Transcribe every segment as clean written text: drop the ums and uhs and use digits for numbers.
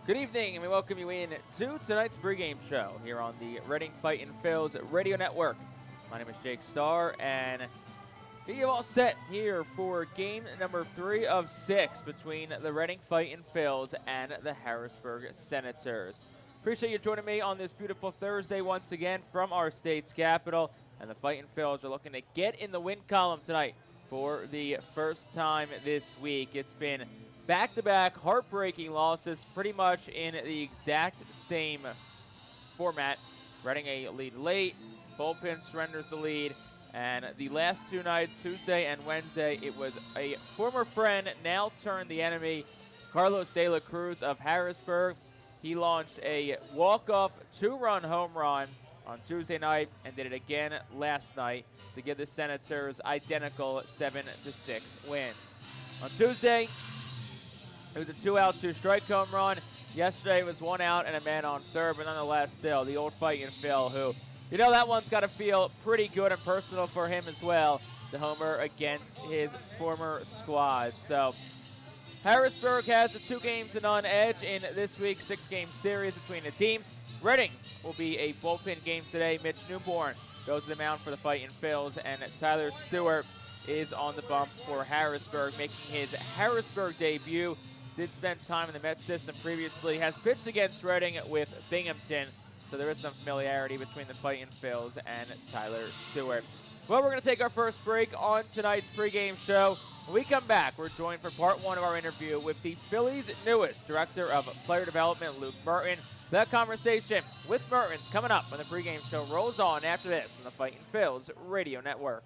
Good evening, and we welcome you in to tonight's pregame show here on the Reading Fightin Phillies Radio Network. My name is Jake Starr, and get you all set here for game number 3 of 6 between the Reading Fightin Phillies and the Harrisburg Senators. Appreciate you joining me on this beautiful Thursday once again from our state's capital, and the Fightin Phillies are looking to get in the win column tonight for the first time this week. It's been back-to-back heartbreaking losses pretty much in the exact same format. Reading a lead late, bullpen surrenders the lead, and the last 2 nights, Tuesday and Wednesday, it was a former friend, now turned the enemy, Carlos De La Cruz of Harrisburg. He launched a walk-off 2-run home run on Tuesday night and did it again last night to give the Senators identical 7-6 wins. On Tuesday, it was a 2-out, 2-strike home run. Yesterday it was 1 out and a man on third, but nonetheless still, the old Fightin Phil, who, you know, that one's got to feel pretty good and personal for him as well to homer against his former squad. So Harrisburg has a 2-0 edge in this week's 6-game series between the teams. Reading will be a bullpen game today. Mitch Newborn goes to the mound for the Fightin Phils, and Tyler Stewart is on the bump for Harrisburg, making his Harrisburg debut. Did spend time in the Mets system previously, has pitched against Reading with Binghamton, so there is some familiarity between the Fightin Phils and Tyler Stewart. Well, we're going to take our first break on tonight's pregame show. When we come back, we're joined for part 1 of our interview with the Phillies' newest Director of Player Development, Luke Merton. That conversation with Merton's coming up when the pregame show rolls on after this on the Fightin Phils Radio Network.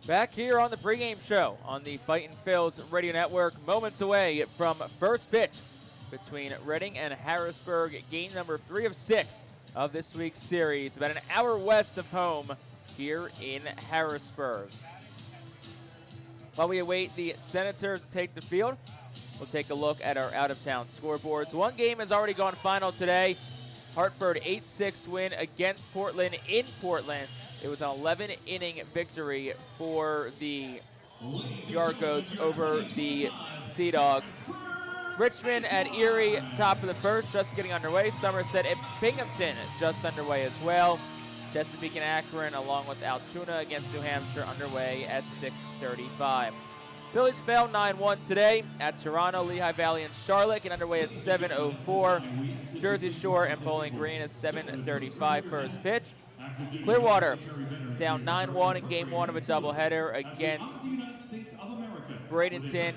Back here on the pregame show on the Fightin Fields Radio Network, moments away from first pitch between Reading and Harrisburg, game number 3 of 6 of this week's series, about an hour west of home here in Harrisburg. While we await the Senators to take the field, we'll take a look at our out-of-town scoreboards. One game has already gone final today. Hartford 8-6 win against Portland in Portland. It was an 11-inning victory for the Yargoats over the Sea Dogs. Richmond at Erie, top of the first, just getting underway. Somerset at Binghamton, just underway as well. Chesapeake and Akron, along with Altoona against New Hampshire, underway at 6:35. Phillies fell 9-1 today at Toronto, Lehigh Valley, and Charlotte, get underway at 7:04. Jersey Shore and Bowling Green is 7:35 first pitch. Clearwater down 9-1 in game 1 of a doubleheader against Bradenton,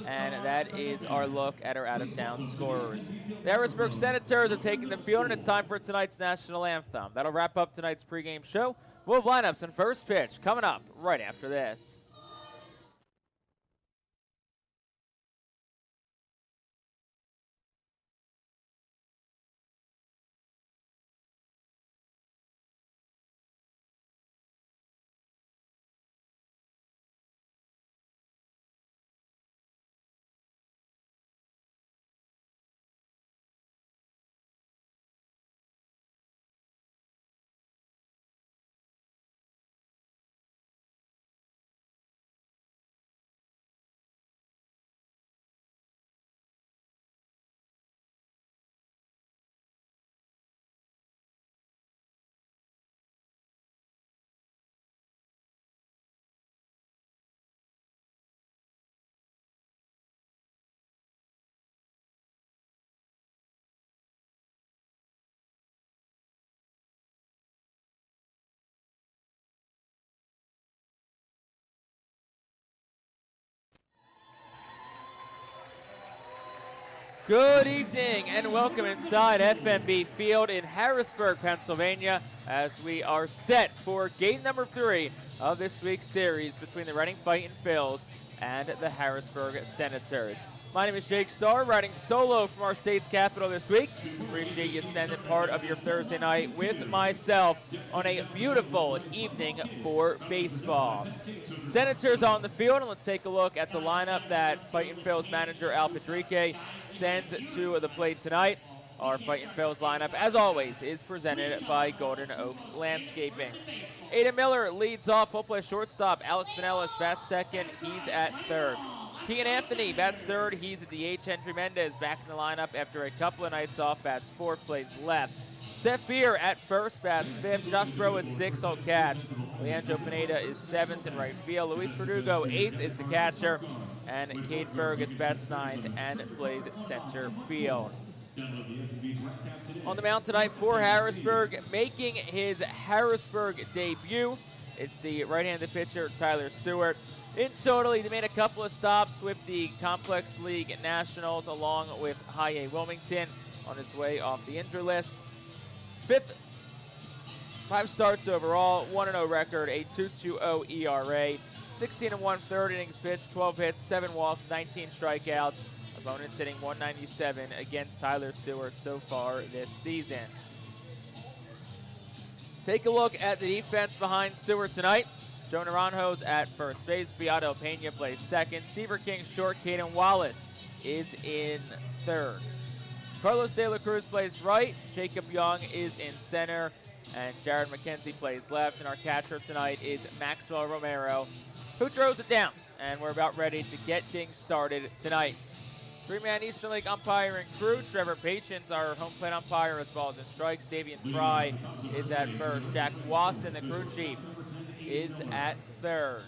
and that is our look at our out-of-town scorers. The Harrisburg Senators have taken the field, and it's time for tonight's national anthem. That'll wrap up tonight's pregame show. We'll have lineups and first pitch coming up right after this. Good evening and welcome inside FNB Field in Harrisburg, Pennsylvania, as we are set for game number 3 of this week's series between the Reading Fightin Fields and the Harrisburg Senators. My name is Jake Starr, riding solo from our state's capital this week. Appreciate you spending part of your Thursday night with myself on a beautiful evening for baseball. Senators on the field, and let's take a look at the lineup that Fightin Fields manager Al Padrique sends to the plate tonight. Our Fightin Fields lineup, as always, is presented by Golden Oaks Landscaping. Aiden Miller leads off. He'll play shortstop. Alex Pinellas bats second. He's at third. Keegan Anthony bats third. He's at DH. Henry Mendez back in the lineup after a couple of nights off. Bats fourth, plays left. Seth Beer at first, bats fifth. Josh Bro is sixth, he'll catch. Leandro Pineda is seventh in right field. Luis Verdugo, eighth, is the catcher. And Cade Fergus bats ninth and plays center field. On the mound tonight for Harrisburg, making his Harrisburg debut, it's the right-handed pitcher Tyler Stewart. In total, he made a couple of stops with the Complex League Nationals along with High A Wilmington on his way off the injury list. 5 starts overall, 1-0 record, a 2.20 ERA, 16 1/3 innings pitched, 12 hits, 7 walks, 19 strikeouts. Opponents hitting 197 against Tyler Stewart so far this season. Take a look at the defense behind Stewart tonight. Joe Naranjo's at first base. Beato Pena plays second. Seaver King short. Caden Wallace is in third. Carlos De La Cruz plays right. Jacob Young is in center. And Jared McKenzie plays left. And our catcher tonight is Maxwell Romero, who throws it down. And we're about ready to get things started tonight. 3-man Eastern League umpiring crew. Trevor Patience, our home plate umpire, as balls and strikes. Davian Fry is at first. Jack Wasson, the crew chief, is at third.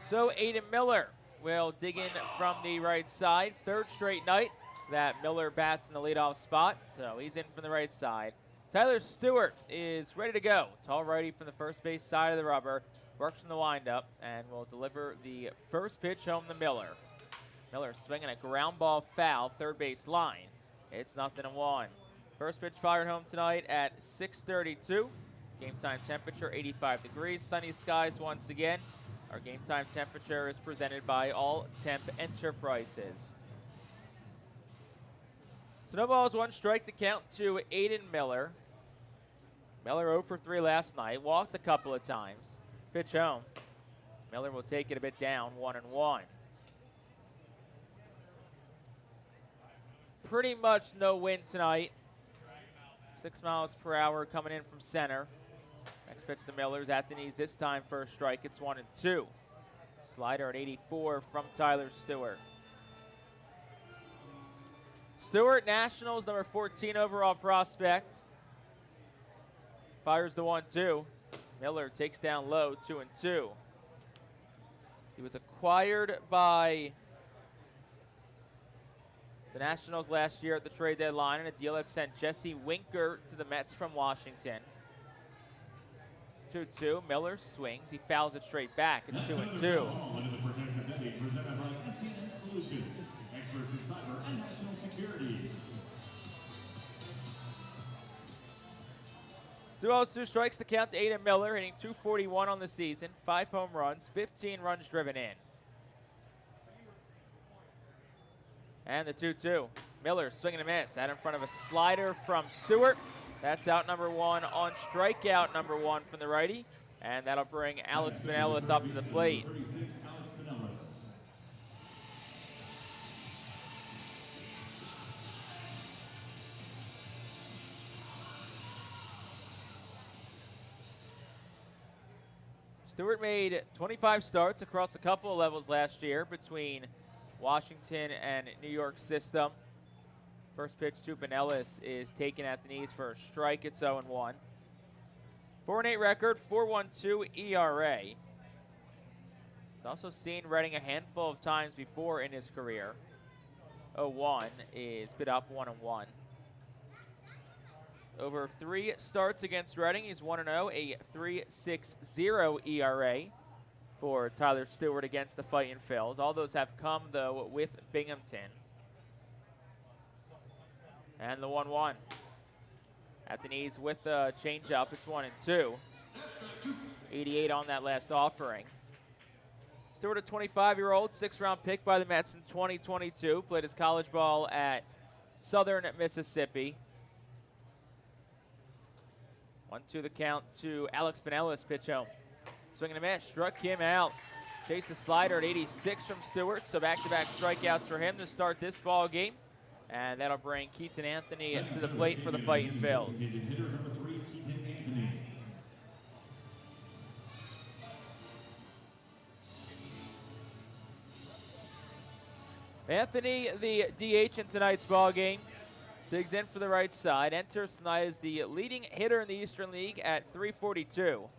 So Aiden Miller will dig in from the right side. Third straight night that Miller bats in the leadoff spot, so he's in from the right side. Tyler Stewart is ready to go. Tall righty from the first base side of the rubber. Works from the windup and will deliver the first pitch home to Miller. Miller swinging a ground ball foul, third base line. It's 0-1. First pitch fired home tonight at 6:32. Game time temperature 85 degrees, sunny skies once again. Our game time temperature is presented by All Temp Enterprises. So no balls, one strike to count to Aiden Miller. Miller 0 for 3 last night, walked a couple of times. Pitch home. Miller will take it a bit down, 1-1. Pretty much no wind tonight. 6 miles per hour coming in from center. Next pitch to Miller's at the knees this time for a strike. It's 1-2. Slider at 84 from Tyler Stewart. Stewart, Nationals, number 14 overall prospect. Fires the 1-2. Miller takes down low, 2-2. He was acquired by the Nationals last year at the trade deadline in a deal that sent Jesse Winker to the Mets from Washington. 2-2. Miller swings. He fouls it straight back. It's 2-2. Experts in cyber and national security. 2 outs, 2 strikes to count to Aiden Miller, hitting .241 on the season, 5 home runs, 15 runs driven in. And the 2-2. Miller swinging a miss out in front of a slider from Stewart. That's out number 1 on strikeout number 1 from the righty. And that'll bring Alex Pinellas up to the plate. Stewart made 25 starts across a couple of levels last year between Washington and New York system. First pitch to Pinellas is taken at the knees for a strike. It's 0-1. 4-8 record, 4.12 ERA. He's also seen Reading a handful of times before in his career. 0-1 is bid up 1-1. Over 3 starts against Reading, he's 1-0, a 3.60 ERA for Tyler Stewart against the Fightin Phillies. All those have come, though, with Binghamton. And the 1-1. At the knees with a changeup, it's 1-2. 88 on that last offering. Stewart, a 25-year-old, 6th-round pick by the Mets in 2022. Played his college ball at Southern Mississippi. 1-2 the count to Alex Pinellas, pitch home. Swinging a miss, struck him out. Chased the slider at 86 from Stewart, so back-to-back strikeouts for him to start this ball game. And that'll bring Keaton Anthony to the plate for the Fightin Phillies. Anthony, the DH in tonight's ball game, digs in for the right side. Enters tonight as the leading hitter in the Eastern League at .342.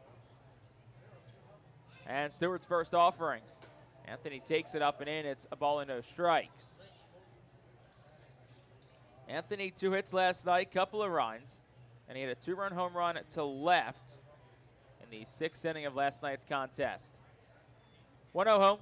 And Stewart's first offering. Anthony takes it up and in. It's a ball and no strikes. Anthony, 2 hits last night, couple of runs, and he had a 2-run home run to left in the 6th inning of last night's contest. 1-0 home.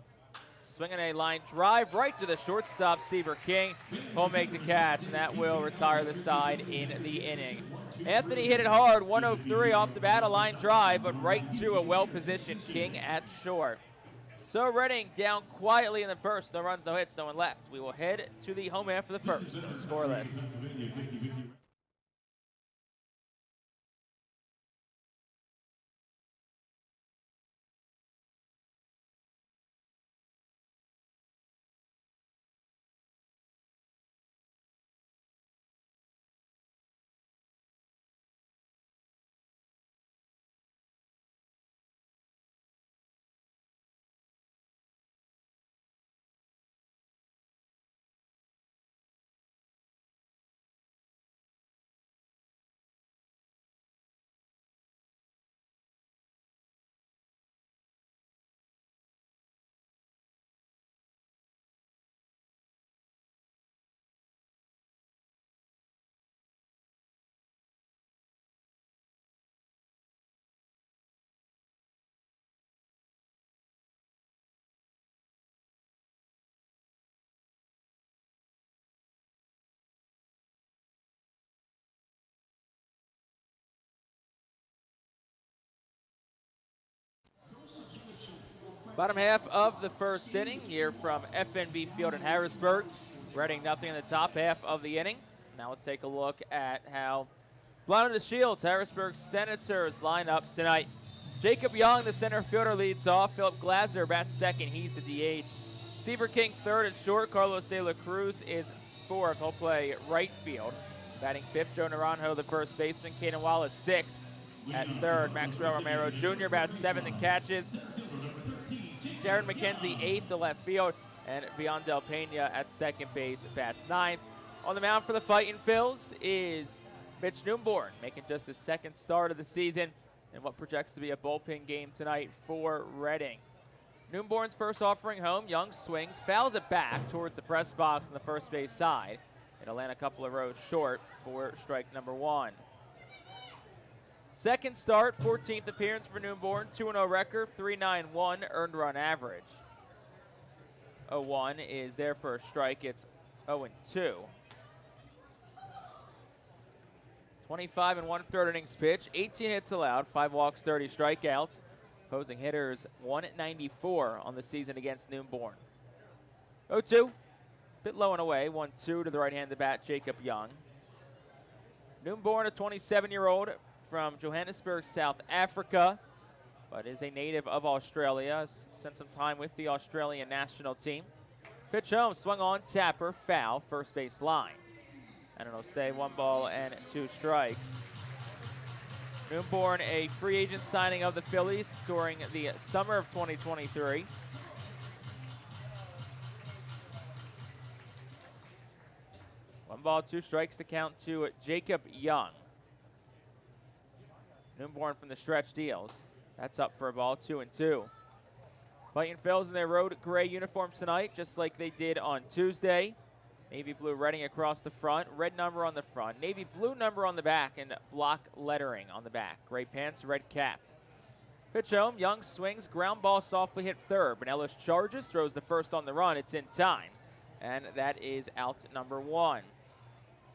Swinging a line drive right to the shortstop, Seaver King. Will make the catch, and that will retire the side in the inning. Anthony hit it hard, 103 off the bat, a line drive, but right to a well-positioned King at short. So Reading down quietly in the first. No runs, no hits, no one left. We will head to the home half of the first. Scoreless. Bottom half of the first inning here from FNB Field in Harrisburg. Reading nothing in the top half of the inning. Now let's take a look at how Blind the Shields, Harrisburg Senators line up tonight. Jacob Young, the center fielder, leads off. Philip Glaser bats second. He's the DH. Seaver King third at short. Carlos De La Cruz is fourth. He'll play right field. Batting fifth, Joe Naranjo, the first baseman. Caden Wallace sixth at third. Maxwell Romero Jr. bats seventh and catches. Jared McKenzie eighth to left field. And Vion Del Pena at second base bats ninth. On the mound for the Fightin Phillies is Mitch Newborn, making just his second start of the season in what projects to be a bullpen game tonight for Reading. Newborn's first offering home. Young swings, fouls it back towards the press box on the first base side. It'll land a couple of rows short for strike number one. Second start, 14th appearance for Newborn. 2-0 record, 3.91 earned run average. 0-1 is there for a strike. It's 0-2. 25 and 1/3 innings pitch, 18 hits allowed, 5 walks, 30 strikeouts. Opposing hitters 194 on the season against Newborn. 0-2, bit low and away, 1-2 to the right-handed bat, Jacob Young. Newborn, a 27-year-old from Johannesburg, South Africa, but is a native of Australia. Has spent some time with the Australian national team. Pitch home, swung on, tapper, foul, first base line. And it'll stay 1 ball and 2 strikes. Newborn, a free agent signing of the Phillies during the summer of 2023. One ball, 2 strikes to count to Jacob Young. Newborn from the stretch deals. That's up for a ball, 2-2. Fightin Phillies in their road gray uniforms tonight, just like they did on Tuesday. Navy blue Reading across the front, red number on the front, navy blue number on the back, and block lettering on the back. Gray pants, red cap. Pitch home, Young swings, ground ball softly hit third. Pinellas charges, throws the first on the run. It's in time, and that is out number 1.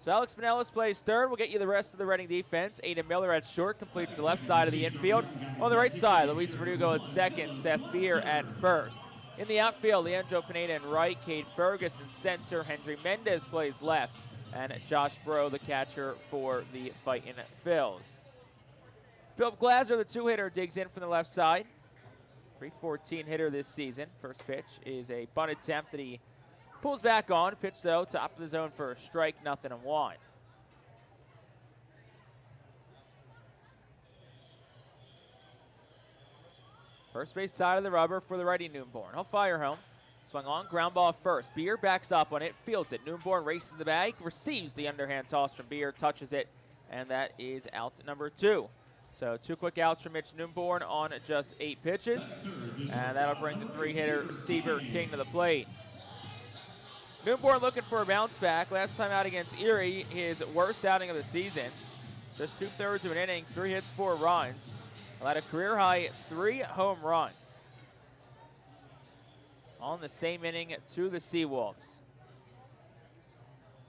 So Alex Pinellas plays third. We'll get you the rest of the Reading defense. Aiden Miller at short completes the left side of the infield. On the right side, Luis Verdugo at second, Seth Beer at first. In the outfield, Leandro Pineda in right, Cade Ferguson center, Hendry Mendez plays left, and Josh Bro, the catcher for the Fightin Phillies. Philip Glaser, the 2-hitter, digs in from the left side. 314 hitter this season. First pitch is a bunt attempt that he pulls back on. Pitch, though, top of the zone for a strike, 0-1. First base side of the rubber for the righty Newborn. He'll fire home. Swung on, ground ball first. Beer backs up on it, fields it. Newborn races the bag, receives the underhand toss from Beer, touches it, and that is out number 2. So 2 quick outs from Mitch Newborn on just 8 pitches, and that'll bring the 3-hitter Seaver King to the plate. Newborn looking for a bounce back. Last time out against Erie, his worst outing of the season. Just 2/3 of an inning, 3 hits, 4 runs. Allowed a career-high 3 home runs on the same inning to the Seawolves.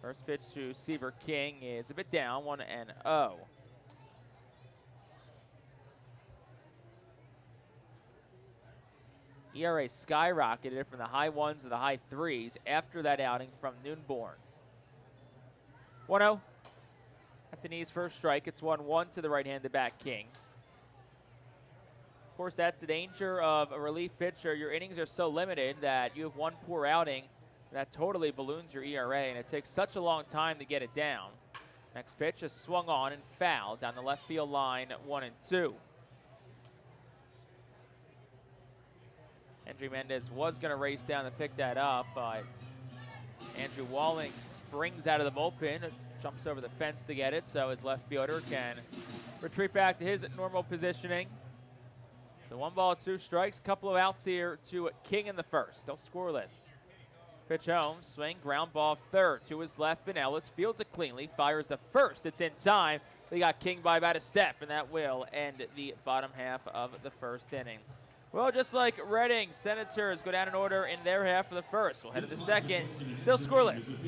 First pitch to Seaver King is a bit down, 1-0. ERA skyrocketed from the high 1s to the high 3s after that outing from Newborn. 1-0 at the knees for a strike. It's 1-1 to the right-handed bat King. Of course, that's the danger of a relief pitcher. Your innings are so limited that you have 1 poor outing that totally balloons your ERA, and it takes such a long time to get it down. Next pitch is swung on and fouled down the left field line, 1-2. Hendry Mendez was going to race down to pick that up, but Andrew Walling springs out of the bullpen, jumps over the fence to get it, so his left fielder can retreat back to his normal positioning. So 1 ball, 2 strikes, couple of outs here to King in the first. Still scoreless. Pitch home, swing, ground ball third to his left. Pinellas fields it cleanly, fires the first. It's in time. They got King by about a step, and that will end the bottom half of the first inning. Well, just like Reading, Senators go down in order in their half of the first. We'll head to the second. Still scoreless.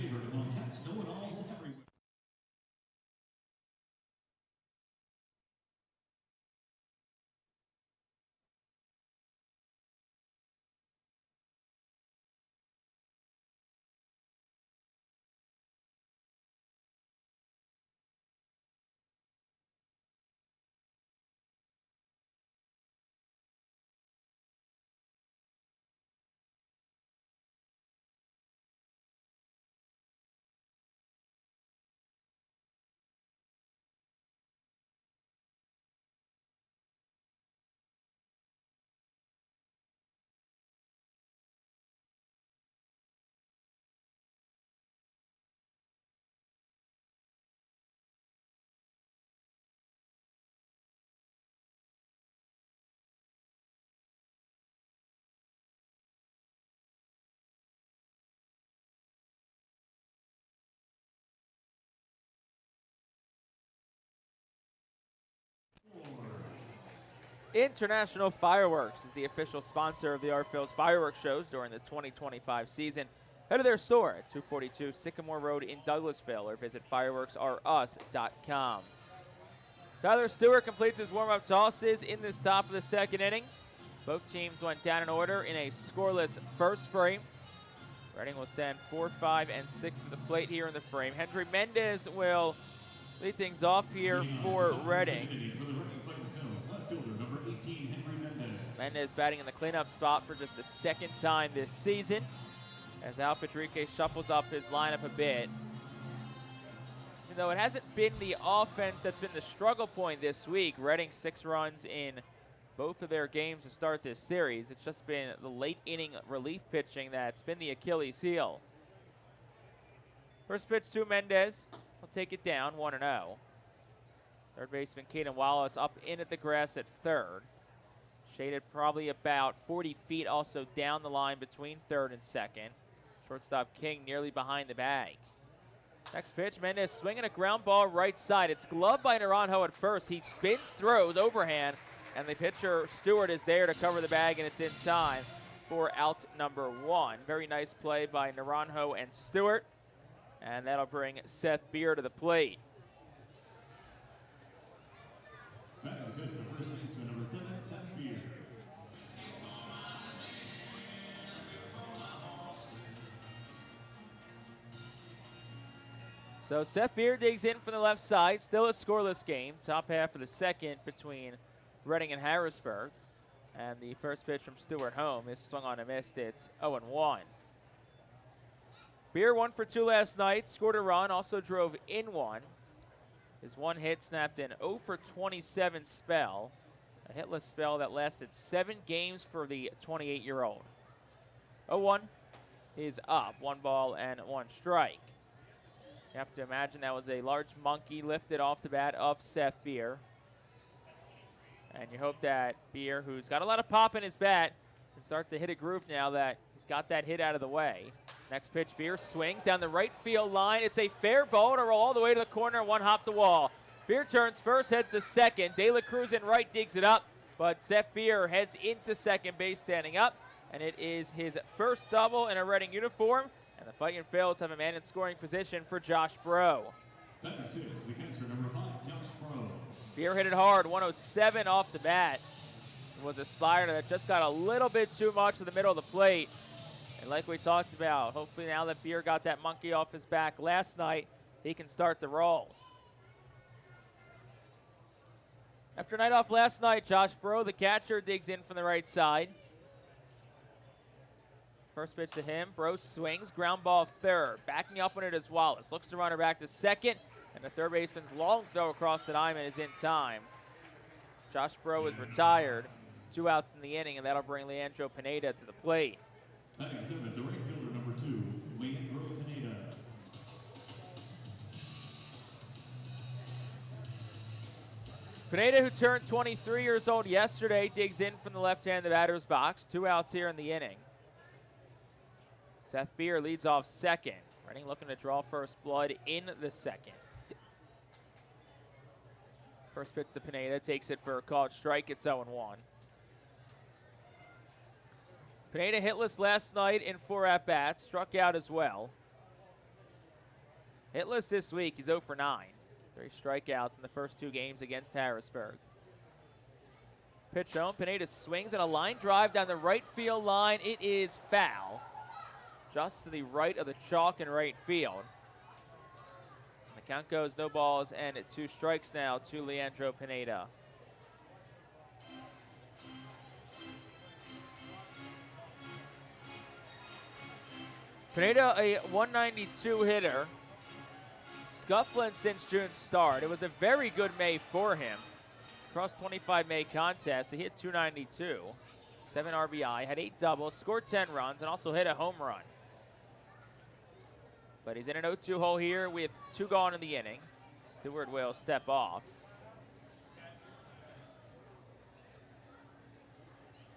International Fireworks is the official sponsor of the Phillies fireworks shows during the 2025 season. Head to their store at 242 Sycamore Road in Douglasville or visit fireworksrus.com. Tyler Stewart completes his warm-up tosses in this top of the second inning. Both teams went down in order in a scoreless first frame. Reading will send 4, 5, and 6 to the plate here in the frame. Hendry Mendez will lead things off here for Reading. Mendez batting in the cleanup spot for just the second time this season as Al Patrique shuffles up his lineup a bit. Even though it hasn't been the offense that's been the struggle point this week, Reading 6 runs in both of their games to start this series. It's just been the late inning relief pitching that's been the Achilles heel. First pitch to Mendez. He'll take it down 1-0. Third baseman Caden Wallace up in at the grass at third. Shaded probably about 40 feet also down the line between third and second. Shortstop King nearly behind the bag. Next pitch, Mendez swinging a ground ball right side. It's gloved by Naranjo at first. He spins, throws, overhand, and the pitcher Stewart is there to cover the bag, and it's in time for out number 1. Very nice play by Naranjo and Stewart, and that'll bring Seth Beer to the plate. Back to the fifth, the first baseman, number 7, Seth Beer. So Seth Beer digs in from the left side. Still a scoreless game. Top half of the second between Reading and Harrisburg. And the first pitch from Stewart home is swung on and missed. It's 0-1. Beer 1 for 2 last night. Scored a run. Also drove in one. His one hit snapped an 0 for 27 spell. A hitless spell that lasted 7 games for the 28-year-old. 0-1 is up. 1 ball and 1 strike. You have to imagine that was a large monkey lifted off the bat of Seth Beer. And you hope that Beer, who's got a lot of pop in his bat, can start to hit a groove now that he's got that hit out of the way. Next pitch, Beer swings down the right field line. It's a fair ball to roll all the way to the corner, 1 hop the wall. Beer turns first, heads to second. De La Cruz in right digs it up, but Seth Beer heads into second base standing up, and it is his first double in a Reading uniform. And the Fightin Phillies have a man in scoring position for Josh Bro. 96, the catcher, number 5, Josh Bro. Beer hit it hard, 107 off the bat. It was a slider that just got a little bit too much to the middle of the plate. And like we talked about, hopefully now that Beer got that monkey off his back last night, he can start the roll. After a night off last night, Josh Bro, the catcher, digs in from the right side. First pitch to him, Bro swings, ground ball third. Backing up on it is Wallace. Looks to runner back to second, and the third baseman's long throw across the diamond is in time. Josh Bro is retired. 2 outs in the inning, and that'll bring Leandro Pineda to the plate. 97, the right fielder, number 2, Leandro Pineda. Pineda, who turned 23 years old yesterday, digs in from the left-handed batter's box. 2 outs here in the inning. Seth Beer leads off second. Reading looking to draw first blood in the second. First pitch to Pineda, takes it for a called strike. It's 0-1. Pineda hitless last night in 4 at-bats, struck out as well. Hitless this week, he's 0 for 9. 3 strikeouts in the first 2 games against Harrisburg. Pitch home, Pineda swings and a line drive down the right field line. It is foul. Just to the right of the chalk in right field. And the count goes no balls and 2 strikes now to Leandro Pineda. Pineda, a 192 hitter. Scuffling since June's start. It was a very good May for him. Across 25 May contests, he hit 292. 7 RBI, had 8 doubles, scored 10 runs, and also hit a home run. But he's in an 0-2 hole here with 2 gone in the inning. Stewart will step off.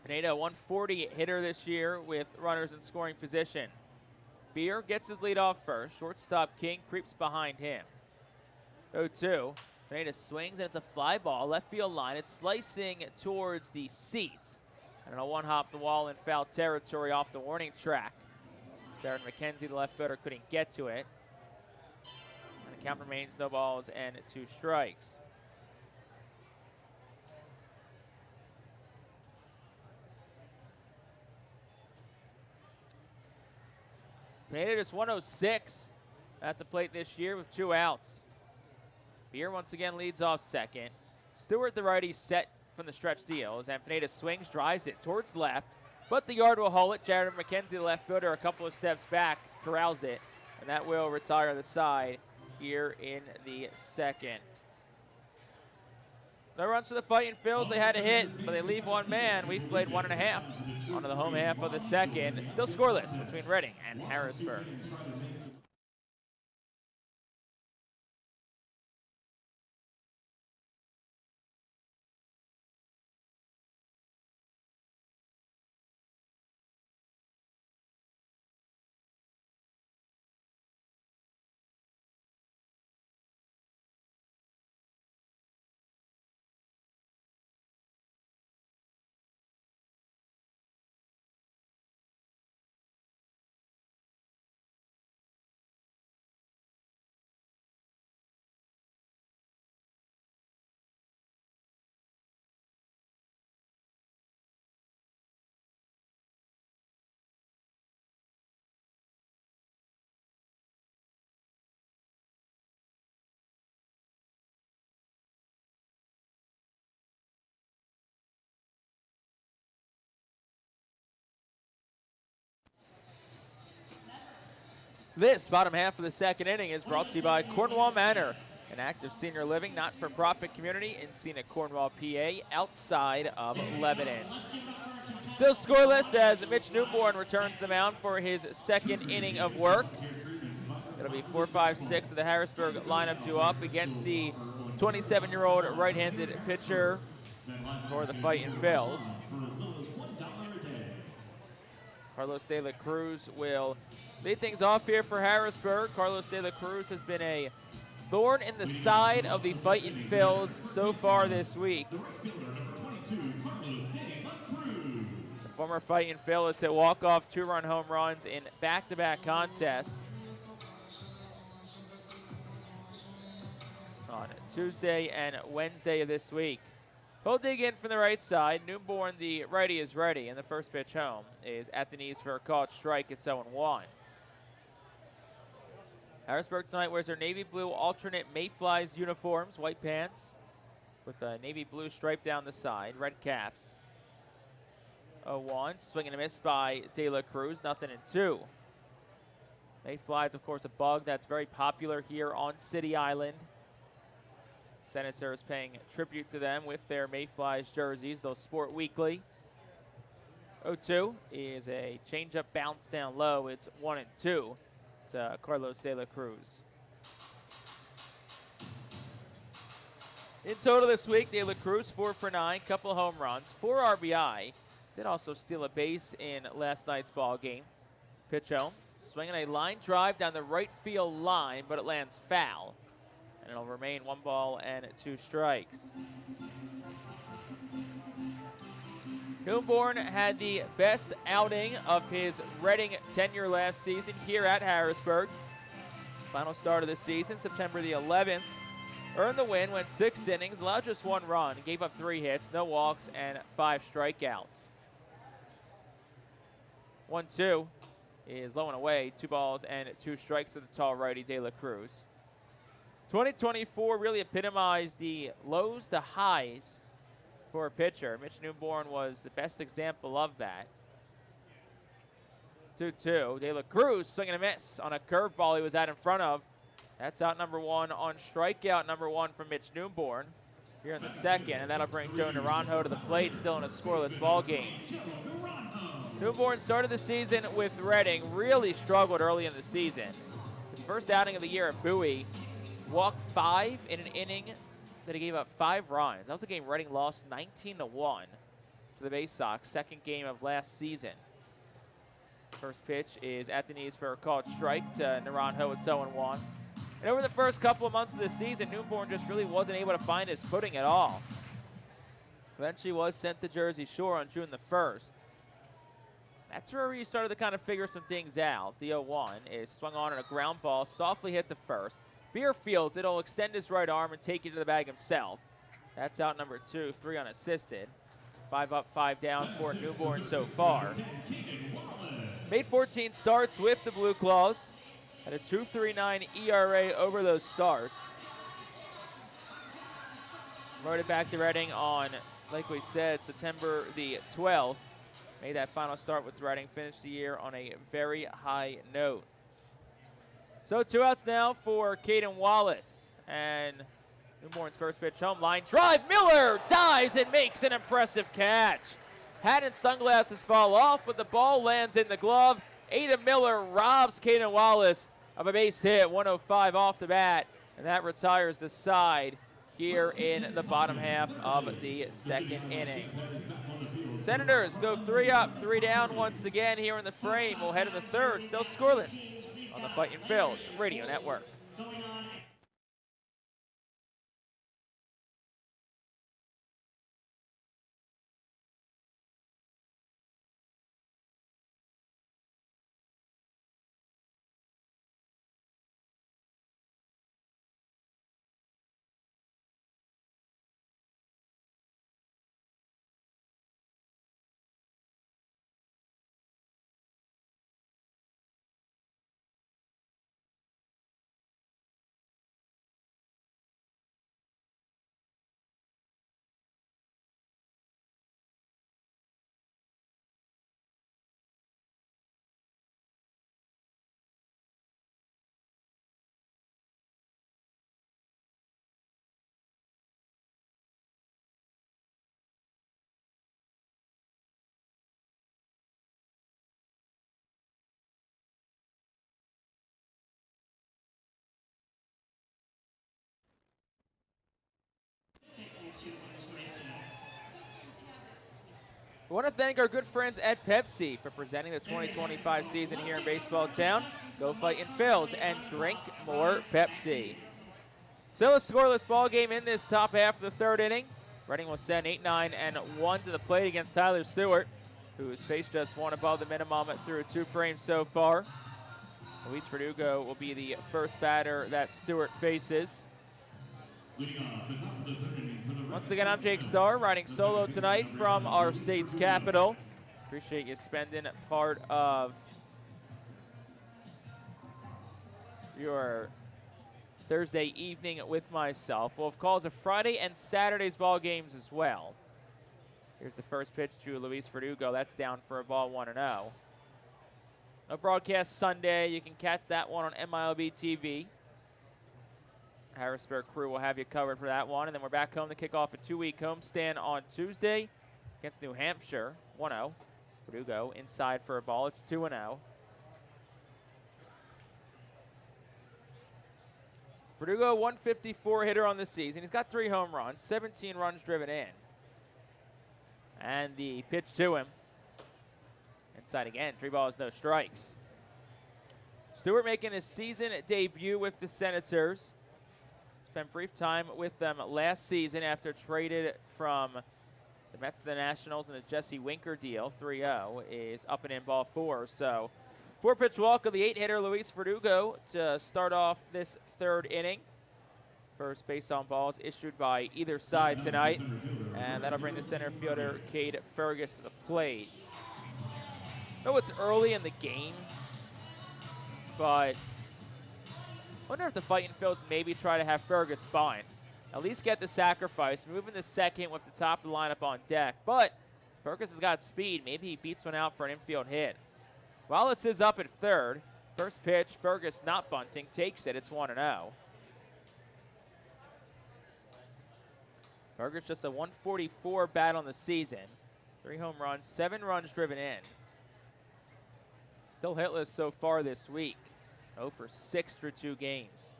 Pineda, 140 hitter this year with runners in scoring position. Beer gets his lead off first. Shortstop King creeps behind him. 0-2. Pineda swings, and it's a fly ball, left field line. It's slicing towards the seats. And a one-hop the wall in foul territory off the warning track. Jared McKenzie, the left fielder, couldn't get to it. And the count remains no balls and 2 strikes. Pineda just 106 at the plate this year with 2 outs. Beer once again leads off second. Stewart, the righty, set from the stretch deals, and Pineda swings, drives it towards left, but the yard will hold it. Jared McKenzie, the left fielder, a couple of steps back, corrals it, and that will retire the side here in the second. No runs for the Fightin Phillies. They had a hit, but they leave 1 man. We've played 1.5 onto the home half of the second. Still scoreless between Reading and Harrisburg. This bottom half of the second inning is brought to you by Cornwall Manor, an active senior living not-for-profit community in scenic Cornwall, PA, outside of Lebanon. Still scoreless as Mitch Newborn returns the mound for his second inning of work. It'll be 4, 5, 6 of the Harrisburg lineup due up against the 27-year-old right-handed pitcher for the Fightin Phillies. Carlos De La Cruz will lead things off here for Harrisburg. Carlos De La Cruz has been a thorn in the side of the Fightin Phillies so far this week. The former Fightin Phillies hit walk-off 2-run home runs in back-to-back contests on Tuesday and Wednesday of this week. He'll dig in from the right side. Newborn, the righty, is ready, and the first pitch home is at the knees for a called strike. It's 0-1. Harrisburg tonight wears their navy blue alternate Mayflies uniforms, white pants with a navy blue stripe down the side, red caps. 0-1, swing and a miss by De La Cruz, 0-2. Mayflies, of course, a bug that's very popular here on City Island. Senators paying tribute to them with their Mayflies jerseys. They'll sport weekly. 0-2 is a changeup bounce down low. It's 1-2 to Carlos De La Cruz. In total this week, De La Cruz 4 for 9, couple of home runs, 4 RBI. Did also steal a base in last night's ball game. Pitch home, swinging a line drive down the right field line, but it lands foul. And it'll remain 1 ball and 2 strikes. Newborn had the best outing of his Reading tenure last season here at Harrisburg. Final start of the season, September the 11th. Earned the win, went 6 innings, allowed just 1 run, gave up 3 hits, no walks, and 5 strikeouts. 1-2 is low and away, 2 balls and 2 strikes to the tall righty De La Cruz. 2024 really epitomized the lows to highs for a pitcher. Mitch Newborn was the best example of that. 2-2. De La Cruz swinging a miss on a curveball he was out in front of. That's out number 1 on strikeout number 1 from Mitch Newborn here in the second, and that'll bring Joe Naranjo to the plate, still in a scoreless ball game. Newborn started the season with Reading, really struggled early in the season. His first outing of the year at Bowie, walked 5 in an inning that he gave up 5 runs. That was a game Reading lost 19-1 to the Bay Sox, second game of last season. First pitch is at the knees for a called strike to Naranjo. It's 0-1. And over the first couple of months of the season, Newborn just really wasn't able to find his footing at all. Eventually was sent to Jersey Shore on June the 1st. That's where he started to kind of figure some things out. The 0-1 is swung on a ground ball, softly hit the first. Fields, it'll extend his right arm and take it to the bag himself. That's out number 2, 3 unassisted. 5 up, 5 down for Newborn so far. Made 14 starts with the Blue Claws. Had a 2.39 ERA over those starts. Promoted back to Reading on, like we said, September the 12th. Made that final start with Reading, finished the year on a very high note. So 2 outs now for Caden Wallace. And Newborn's first pitch, home line drive. Miller dives and makes an impressive catch. Hat and sunglasses fall off, but the ball lands in the glove. Ada Miller robs Caden Wallace of a base hit, 105 off the bat, and that retires the side here in the bottom half of the second inning. Senators go 3 up, 3 down once again here in the frame. We'll head to the third, still scoreless on the Fightin Fields Radio Network. We want to thank our good friends at Pepsi for presenting the 2025 season here in Baseball Town. Go Fightin Fields and drink more Pepsi. Still a scoreless ball game in this top half of the third inning. Reading will send 8-9-1 to the plate against Tyler Stewart, who has faced just 1 above the minimum through 2 frames so far. Luis Verdugo will be the first batter that Stewart faces. Once again, I'm Jake Starr, riding solo tonight from our state's capital. Appreciate you spending part of your Thursday evening with myself. We'll have calls of Friday and Saturday's ball games as well. Here's the first pitch to Luis Verdugo. That's down for a ball, 1-0. No broadcast Sunday. You can catch that one on MILB TV. Harrisburg crew will have you covered for that one. And then we're back home to kick off a 2-week homestand on Tuesday against New Hampshire. 1-0. Verdugo inside for a ball. It's 2-0. Verdugo, 154 hitter on the season. He's got 3 home runs, 17 runs driven in. And the pitch to him. Inside again, 3 balls, no strikes. Stewart making his season debut with the Senators. Spent brief time with them last season after traded from the Mets to the Nationals in a Jesse Winker deal. 3-0 is up and in ball 4. So 4-pitch walk of the 8-hitter Luis Verdugo to start off this third inning. First base on balls issued by either side tonight. And that'll bring the center fielder Cade Fergus to the plate. I know it's early in the game, but I wonder if the Fightin Fields maybe try to have Fergus bunt. At least get the sacrifice, move in the second with the top of the lineup on deck. But Fergus has got speed. Maybe he beats one out for an infield hit. Wallace is up at third. First pitch, Fergus not bunting, takes it. It's 1-0. Fergus just a 144 bat on the season. 3 home runs, 7 runs driven in. Still hitless so far this week. 0 for 6 through 2 games.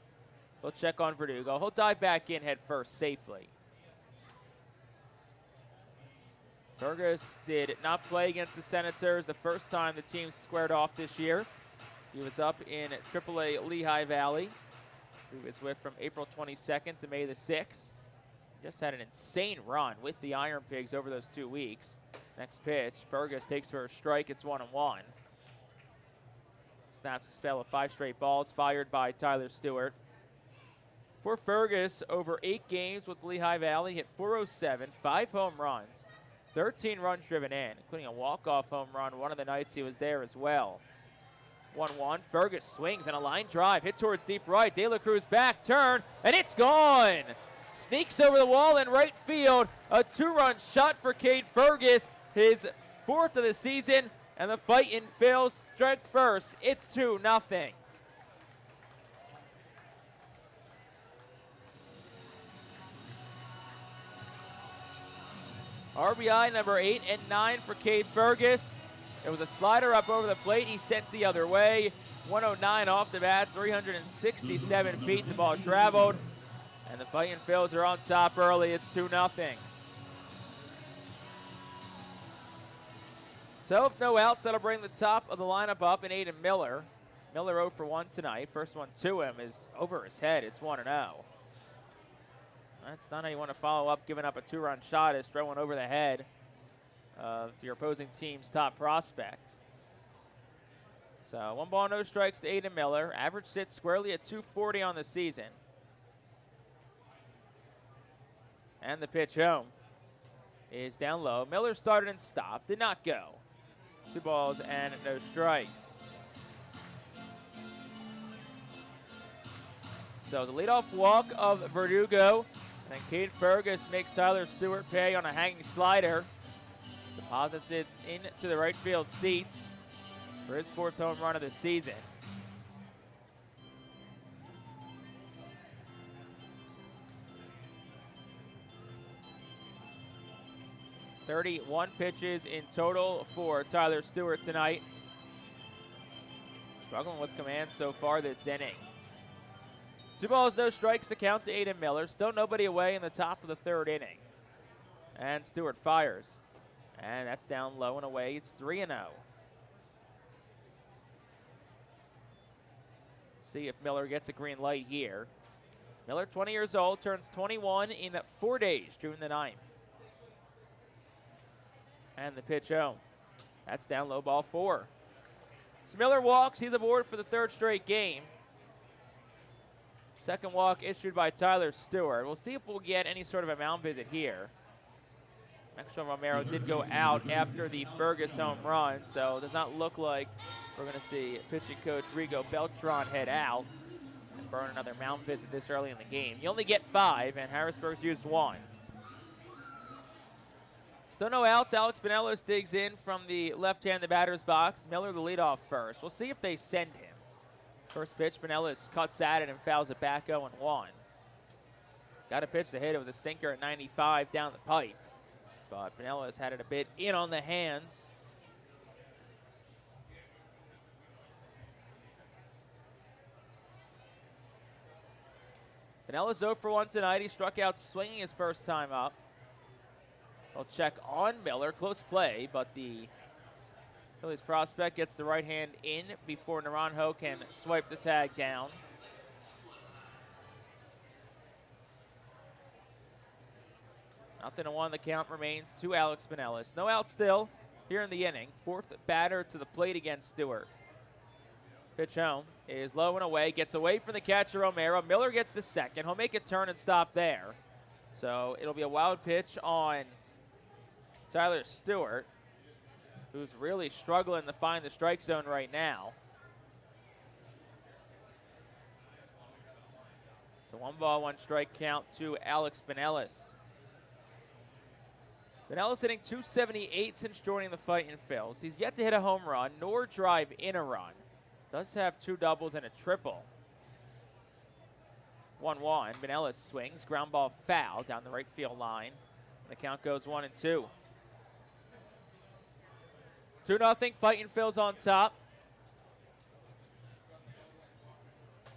We'll check on Verdugo. He'll dive back in head first safely. Fergus did not play against the Senators the first time the team squared off this year. He was up in AAA Lehigh Valley. He was with from April 22nd to May the 6th. Just had an insane run with the Iron Pigs over those 2 weeks. Next pitch, Fergus takes for a strike. It's 1-1. Snaps a spell of 5 straight balls fired by Tyler Stewart. For Fergus, over 8 games with Lehigh Valley, hit .407, 5 home runs, 13 runs driven in, including a walk-off home run one of the nights he was there as well. 1-1, Fergus swings and a line drive, hit towards deep right. De La Cruz back, turn, and it's gone! Sneaks over the wall in right field. A 2-run shot for Cade Fergus, his 4th of the season, and the Fightin Field strike first. It's 2-0. RBI number 8 and 9 for Cade Fergus. It was a slider up over the plate. He sent the other way. 109 off the bat, 367 feet the ball traveled. And the Fightin Phils are on top early. It's 2-0. So if no outs, that'll bring the top of the lineup up in Aiden Miller. Miller 0 for 1 tonight. First one to him is over his head. It's 1-0. That's not how you want to follow up giving up a 2-run shot, is throwing over the head of your opposing team's top prospect. So 1 ball, no strikes to Aiden Miller. Average sits squarely at .240 on the season. And the pitch home is down low. Miller started and stopped, did not go. 2 balls and no strikes. So the leadoff walk of Verdugo. And Cade Fergus makes Tyler Stewart pay on a hanging slider. Deposits it into the right field seats for his 4th home run of the season. .31 pitches in total for Tyler Stewart tonight. Struggling with command so far this inning. 2 balls, no strikes to count to Aiden Miller. Still nobody away in the top of the 3rd inning. And Stewart fires. And that's down low and away. It's 3-0. See if Miller gets a green light here. Miller, 20 years old, turns 21 in 4 days, June the 9th. And the pitch home. That's down low, ball 4. So Miller walks. He's aboard for the 3rd straight game. Second walk issued by Tyler Stewart. We'll see if we'll get any sort of a mound visit here. Maxwell Romero did go out after the Fergus home run, so it does not look like we're going to see pitching coach Rigo Beltran head out and burn another mound visit this early in the game. You only get 5, and Harrisburg's used 1. Still no outs. Alex Pinellas digs in from the left-handed batter's box. Miller the leadoff first. We'll see if they send him. First pitch, Pinellas cuts at it and fouls it back 0-1. Got a pitch to hit. It was a sinker at 95 down the pipe. But Pinellas had it a bit in on the hands. Pinellas 0 for 1 tonight. He struck out swinging his first time up. We'll check on Miller. Close play, but the Phillies prospect gets the right hand in before Naranjo can swipe the tag down. Nothing to 1. The count remains to Alex Pinellas. No out still here in the inning. 4th batter to the plate against Stewart. Pitch home is low and away. Gets away from the catcher Romero. Miller gets the second. He'll make a turn and stop there. So it'll be a wild pitch on Tyler Stewart, who's really struggling to find the strike zone right now. It's a 1 ball, 1 strike count to Alex Pinellas. Pinellas hitting .278 since joining the Fightin Phils. He's yet to hit a home run nor drive in a run. Does have 2 doubles and a triple. 1-1. Pinellas swings. Ground ball foul down the right field line. The count goes 1-2. 2-0, Fightin Phils on top.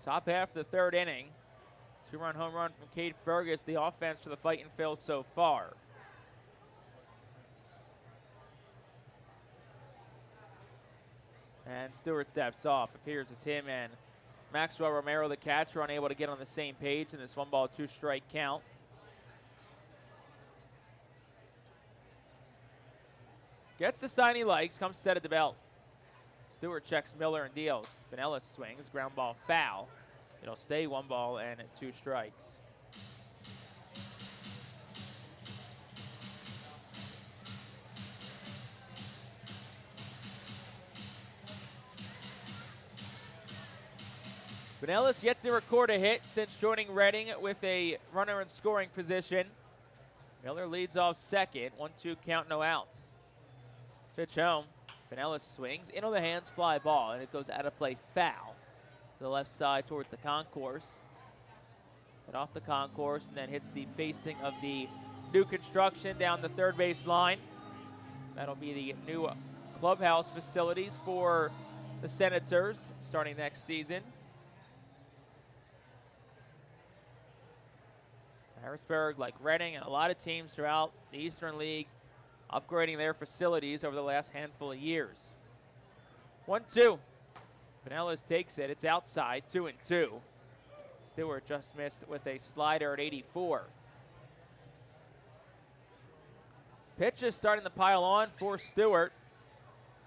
Top half of the 3rd inning. 2-run home run from Cade Fergus, the offense for the Fightin Phils so far. And Stewart steps off. Appears as him and Maxwell Romero, the catcher, unable to get on the same page in this 1-ball, 2-strike count. Gets the sign he likes, comes set at the belt. Stewart checks Miller and deals. Pinellas swings, ground ball foul. It'll stay 1 ball and 2 strikes. Pinellas yet to record a hit since joining Reading with a runner in scoring position. Miller leads off second. 1-2 count, no outs. Pitch home. Pinellas swings into the hands, fly ball, and it goes out of play foul to the left side towards the concourse. Hit off the concourse and then hits the facing of the new construction down the third base line. That'll be the new clubhouse facilities for the Senators starting next season. Harrisburg, like Reading and a lot of teams throughout the Eastern League, upgrading their facilities over the last handful of years. 1-2. Pinellas takes it. It's outside, 2-2. Stewart just missed with a slider at 84. Pitch is starting to pile on for Stewart.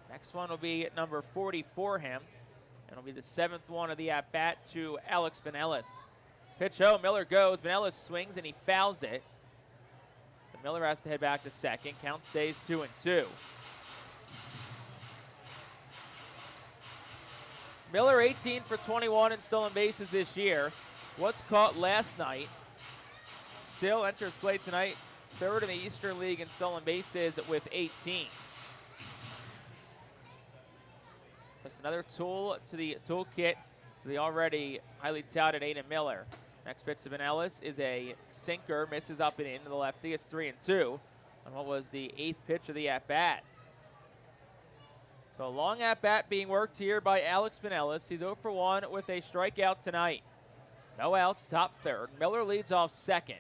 Next one will be at number 40 for him. And it'll be the 7th one of the at-bat to Alex Pinellas. Pitch home, Miller goes. Pinellas swings and he fouls it. So Miller has to head back to second. Count stays 2-2. Miller 18 for 21 in stolen bases this year. Was caught last night. Still enters play tonight. 3rd in the Eastern League in stolen bases with 18. Just another tool to the toolkit for the already highly touted Aiden Miller. Next pitch to Pinellas is a sinker, misses up and in to the lefty. It's 3-2 on what was the 8th pitch of the at-bat. So a long at-bat being worked here by Alex Pinellas. He's 0 for 1 with a strikeout tonight. No outs, top 3rd. Miller leads off second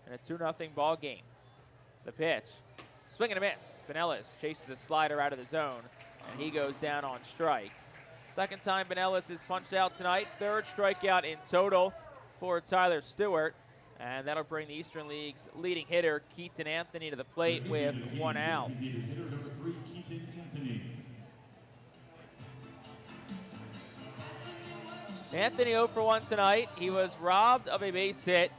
in a 2-0 ball game. The pitch, swing and a miss. Pinellas chases a slider out of the zone, and he goes down on strikes. Second time Pinellas is punched out tonight. 3rd strikeout in total for Tyler Stewart. And that'll bring the Eastern League's leading hitter, Keaton Anthony, to the plate with 1 out. Hitter number 3, Keaton Anthony. Anthony 0 for 1 tonight. He was robbed of a base hit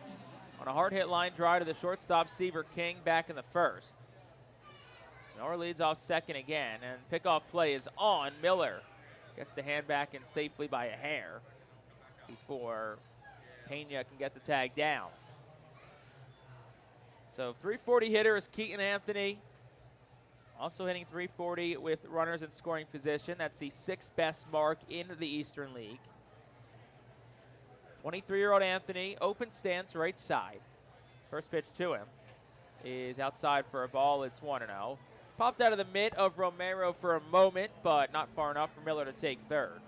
on a hard hit line drive to the shortstop, Seaver King, back in the 1st. Miller leads off second again, and pickoff play is on. Miller gets the hand back in safely by a hair before Pena can get the tag down. So 340 hitter is Keaton Anthony. Also hitting 340 with runners in scoring position. That's the 6th best mark in the Eastern League. 23-year-old Anthony, open stance right side. First pitch to him is outside for a ball. It's 1-0. Popped out of the mitt of Romero for a moment, but not far enough for Miller to take 3rd.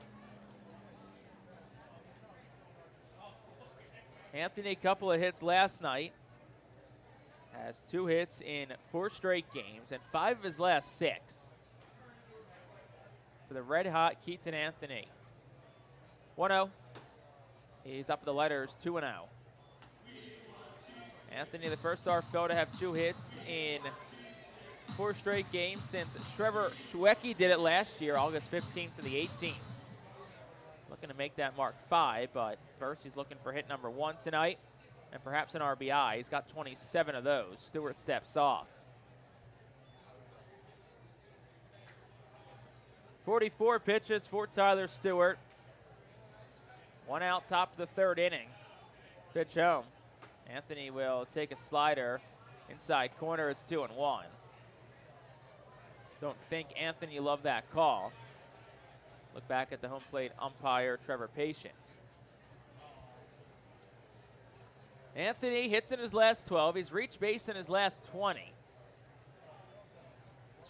Anthony, a couple of hits last night. Has 2 hits in 4 straight games and 5 of his last 6. For the red-hot Keaton Anthony. 1-0. He's up the letters, 2-0. Anthony, the first star Phil to have 2 hits in 4 straight games since Trevor Schwecke did it last year, August 15th to the 18th. Looking to make that mark 5, but first he's looking for hit number 1 tonight, and perhaps an RBI. He's got 27 of those. Stewart steps off. 44 pitches for Tyler Stewart. 1 out, top of the 3rd inning. Pitch home. Anthony will take a slider inside corner. It's 2-1. Don't think Anthony loved that call. Look back at the home plate umpire, Trevor Patience. Anthony hits in his last 12. He's reached base in his last 20.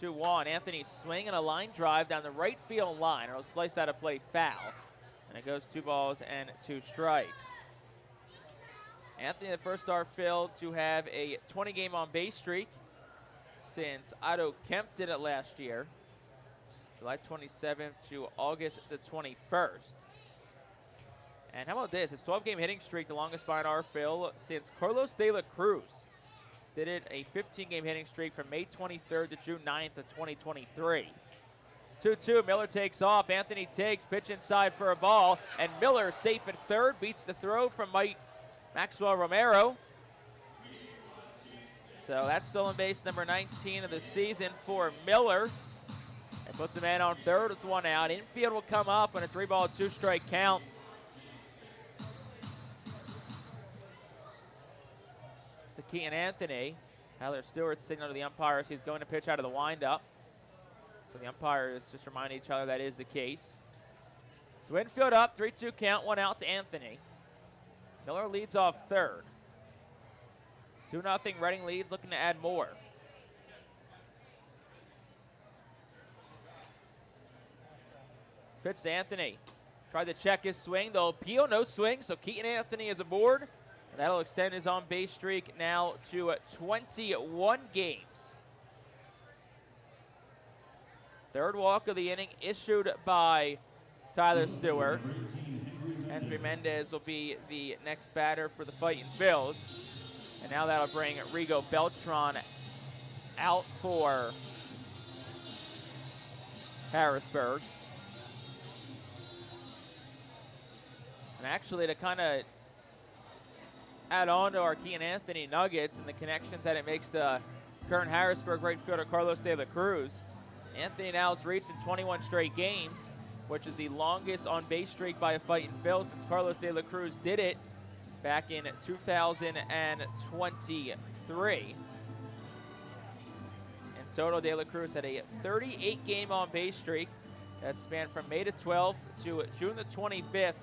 2-1. Anthony swinging a line drive down the right field line. It'll slice out of play foul. And it goes 2 balls and 2 strikes. Anthony, the first star filled to have a 20-game on-base streak since Otto Kemp did it last year. July 27th to August the 21st. And how about this? His 12-game hitting streak, the longest by an RFL since Carlos De La Cruz did it, a 15-game hitting streak from May 23rd to June 9th of 2023. 2-2, Miller takes off. Anthony takes, pitch inside for a ball, and Miller safe at third, beats the throw from Maxwell Romero. So that's stolen base number 19 of the season for Miller. And puts a man on third with one out. Infield will come up on a 3-ball, 2-strike count. To Keaton Anthony. Tyler Stewart signaled to the umpires he's going to pitch out of the windup. So the umpires just remind each other that is the case. So infield up, 3-2 count, one out to Anthony. Miller leads off third. 2-0 Reading leads, looking to add more. Pitch to Anthony. Tried to check his swing. They'll appeal, no swing, so Keaton Anthony is aboard. And that'll extend his on-base streak now to 21 games. Third walk of the inning issued by Tyler Stewart. Hendry Mendez will be the next batter for the Fightin Phillies. And now that'll bring Rigo Beltran out for Harrisburg. And actually, to kind of add on to our Keaton Anthony nuggets and the connections that it makes to current Harrisburg right fielder Carlos De La Cruz, Anthony now has reached in 21 straight games, which is the longest on-base streak by a Fightin Phil since Carlos De La Cruz did it back in 2023. In total, De La Cruz had a 38-game on-base streak that spanned from May the 12th to June the 25th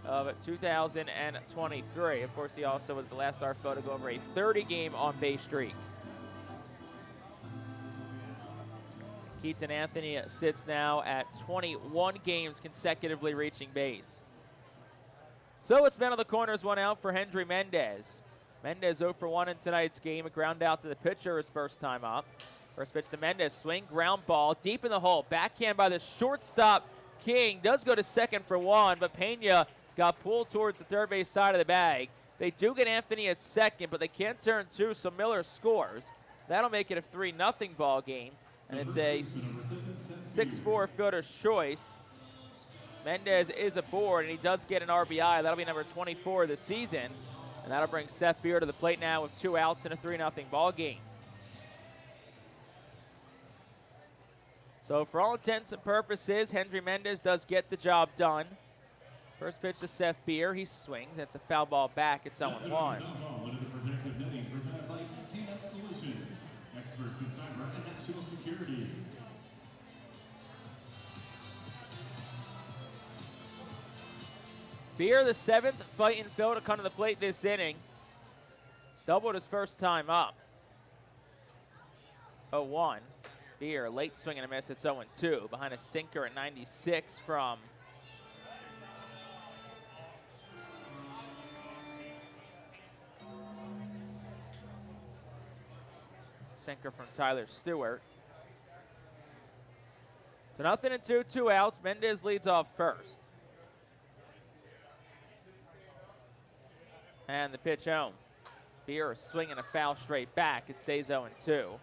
of 2023. Of course, he also was the last RFL to go over a 30-game on-base streak. Keaton Anthony sits now at 21 games consecutively reaching base. So it's man on the corners, one out for Hendry Mendez. Mendez 0 for 1 in tonight's game. A ground out to the pitcher his first time up. First pitch to Mendez, swing, ground ball, deep in the hole. Backhand by the shortstop. King does go to second for one, but Pena got pulled towards the third base side of the bag. They do get Anthony at second, but they can't turn two, so Miller scores. That'll make it a 3-0 ball game, and it's a 6-4 fielder's choice. Mendez is aboard, and he does get an RBI. That'll be number 24 of the season, and that'll bring Seth Beer to the plate now with 2 outs in a 3-0 ball game. So for all intents and purposes, Hendry Mendez does get the job done. First pitch to Seth Beer. He swings. It's a foul ball back. It's 0-1. Experts in cyber and national security. Beer, the 7th Fightin Phil to come to the plate this inning. Doubled his first time up. 0-1. Beer, late swing and a miss. It's 0-2. Behind a sinker at 96 from sinker from Tyler Stewart. So 0-2, 2 outs. Mendez leads off first. And the pitch home. Beer swinging a foul straight back. It stays 0-2.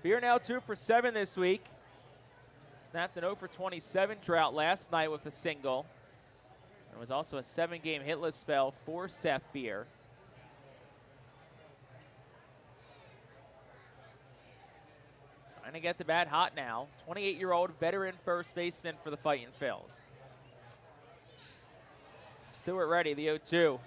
Beer now 2 for 7 this week. Snapped an 0 for 27 drought last night with a single. There was also a 7-game hitless spell for Seth Beer. Trying to get the bat hot now. 28-year-old veteran first baseman for the Fightin Phils. Stewart ready, the 0-2.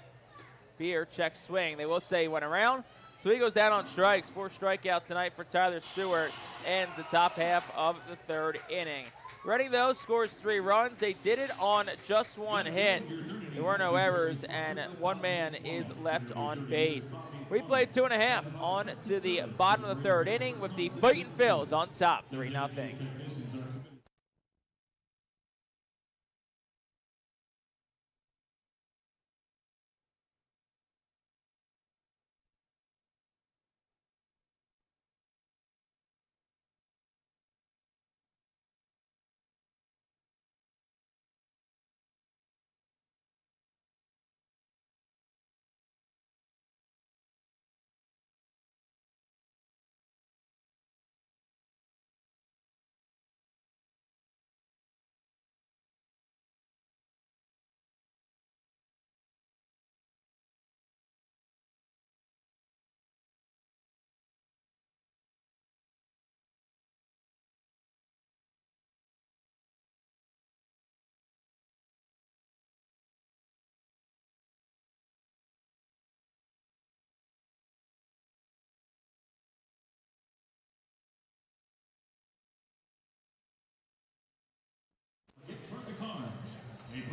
Beer, check swing. They will say he went around. So he goes down on strikes. 4 strikeout tonight for Tyler Stewart. Ends the top half of the 3rd inning. Reading, though, scores 3 runs. They did it on just 1 hit. There were no errors, and 1 man is left on base. We played 2.5 on to the bottom of the 3rd inning with the Fightin Phils on top, 3-0.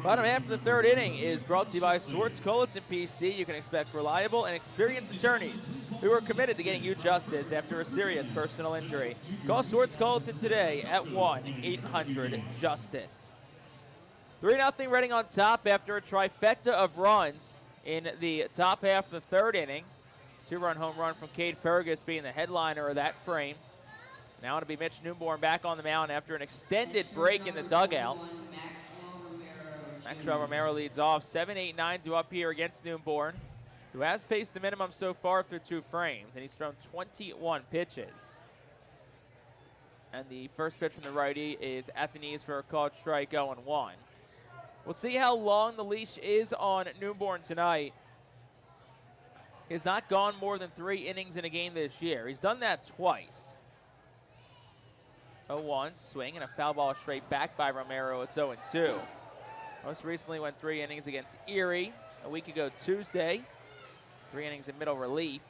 Bottom half of the third inning is brought to you by Swartz Colitz and PC. You can expect reliable and experienced attorneys who are committed to getting you justice after a serious personal injury. Call Swartz Colitz today at 1-800-JUSTICE. 3-0 Reading on top after a trifecta of runs in the top half of the third inning. 2-run home run from Cade Fergus being the headliner of that frame. Now it'll be Mitch Newborn back on the mound after an extended break in the dugout. Maxwell Romero leads off 7-8-9 to up here against Newborn, who has faced the minimum so far through 2 frames, and he's thrown 21 pitches. And the first pitch from the righty is at the knees for a called strike, 0-1. We'll see how long the leash is on Newborn tonight. He's not gone more than 3 innings in a game this year. He's done that twice. 0-1 swing and a foul ball straight back by Romero. It's 0-2. Most recently went 3 innings against Erie a week ago Tuesday. 3 innings in middle relief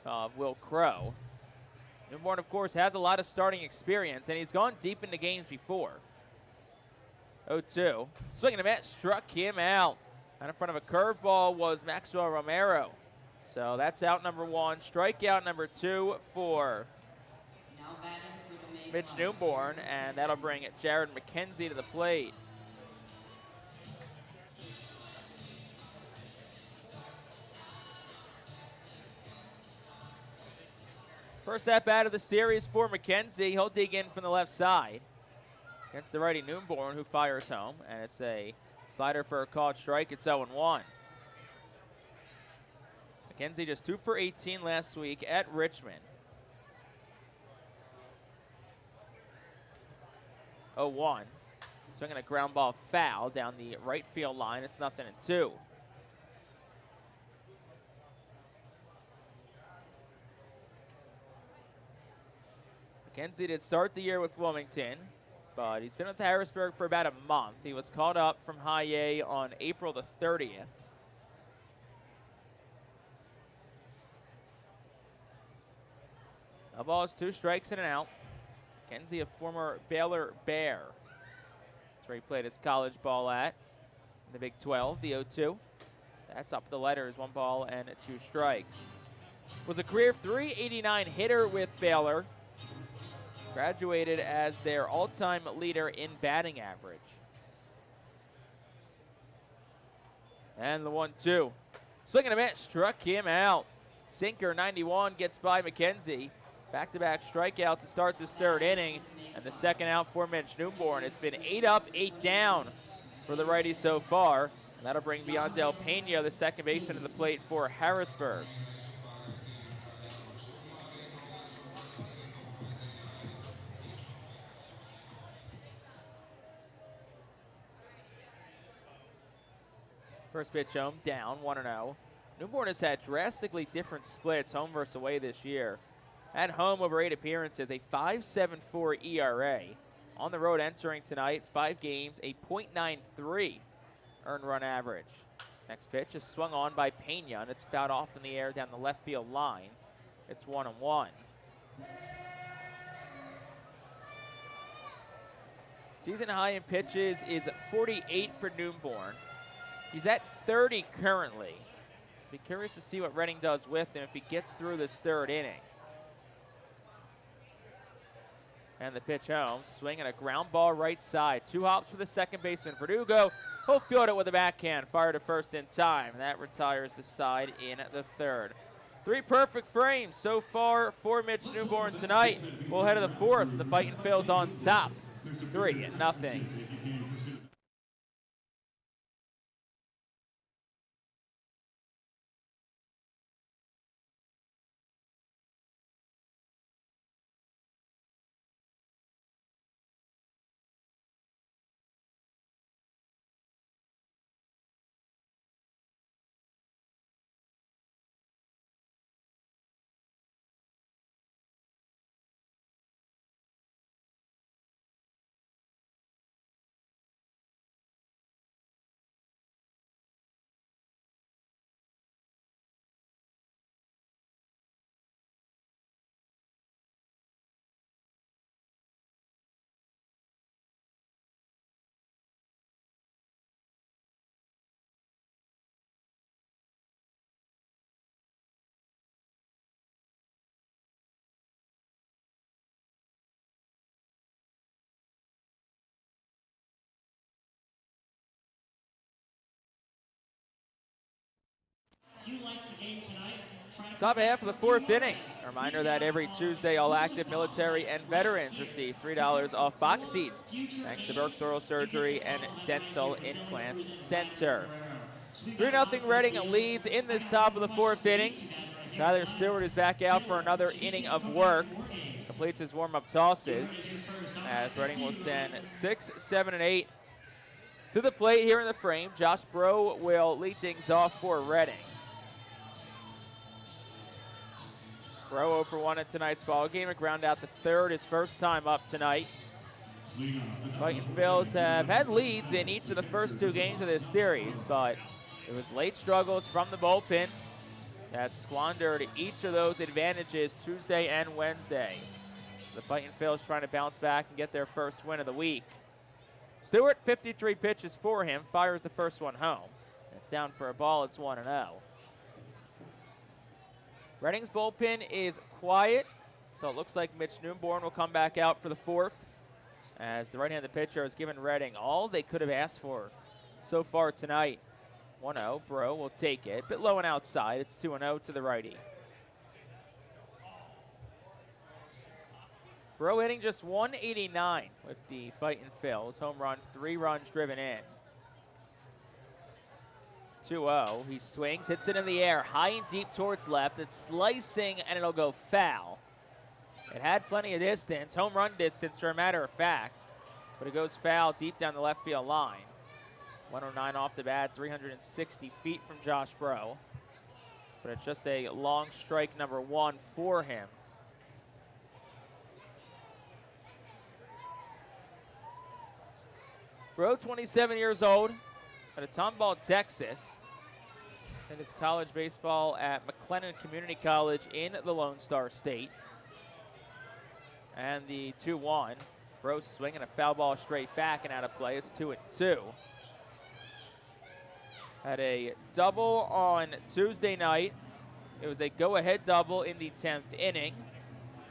of Will Crow. Newborn, of course, has a lot of starting experience, and he's gone deep into games before. 0-2. Swinging a miss, struck him out. And in front of a curveball was Maxwell Romero. So that's out number 1. Strikeout number 2 for Mitch Newborn, and that'll bring Jared McKenzie to the plate. First at bat of the series for McKenzie. He'll dig in from the left side against the righty Newborn, who fires home, and it's a slider for a called strike. It's 0-1. McKenzie just 2 for 18 last week at Richmond. 0-1. Swinging a ground ball foul down the right field line. It's 0-2. McKenzie did start the year with Wilmington, but he's been with Harrisburg for about a month. He was called up from High A on April the 30th. A ball is 2 strikes and an out. McKenzie, a former Baylor Bear. That's where he played his college ball at in the Big 12, the 0-2. That's up the letters, 1 ball and 2 strikes. Was a career .389 hitter with Baylor. Graduated as their all-time leader in batting average. And the 1-2. Swinging a miss, struck him out. Sinker 91 gets by McKenzie. Back-to-back strikeouts to start this third inning. And the second out for Mitch Newborn. It's been 8 up, 8 down for the righty so far. And that'll bring Biondel Pena, the second baseman, to the plate for Harrisburg. First pitch home, down, 1-0. Newborn has had drastically different splits, home versus away this year. At home, over 8 appearances, a 5.74 ERA. On the road entering tonight, 5 games, a .93 earned run average. Next pitch is swung on by Pena, and it's fouled off in the air down the left field line. It's 1-1. Season high in pitches is 48 for Newborn. He's at 30 currently. So be curious to see what Reading does with him if he gets through this third inning. And the pitch home, swinging a ground ball right side. 2 hops for the second baseman, Verdugo. He'll field it with a backhand, fire to first in time. And that retires the side in the third. 3 perfect frames so far for Mitch Newborn tonight. We'll head to the fourth. The Fightin' Phil's on top, 3-0. Top half of the fourth inning. A reminder that every Tuesday, all active military and veterans receive $3 off box seats thanks to Burke's Oral Surgery and Dental Implant Center. 3-0 Reading leads in this top of the fourth inning. Tyler Stewart is back out for another inning of work. Completes his warm-up tosses as Reading will send 6, 7, and 8 to the plate here in the frame. Josh Bro will lead things off for Reading. Bro 0 for 1 in tonight's ball game. A ground out the third, his first time up tonight. Fightin Phillies have had leads in each of the first 2 games of this series, but it was late struggles from the bullpen that squandered each of those advantages Tuesday and Wednesday. The Fightin Phillies trying to bounce back and get their first win of the week. Stewart, 53 pitches for him, fires the first one home. It's down for a ball, it's 1-0. Reading's bullpen is quiet, so it looks like Mitch Newborn will come back out for the fourth, as the right-handed pitcher has given Reading all they could have asked for so far tonight. 1-0, Bro will take it, bit low and outside. It's 2-0 to the righty. Bro hitting just 189 with the Fightin Phillies. Home run, 3 runs driven in. 2-0, he swings, hits it in the air, high and deep towards left. It's slicing, and it'll go foul. It had plenty of distance, home run distance for a matter of fact, but it goes foul deep down the left field line. 109 off the bat, 360 feet from Josh Bro, but it's just a long strike number 1 for him. Bro, 27 years old, out of Tomball, Texas. Did his college baseball at McLennan Community College in the Lone Star State. And the 2-1. Bro swinging a foul ball straight back and out of play. It's 2-2. Had a double on Tuesday night. It was a go-ahead double in the 10th inning,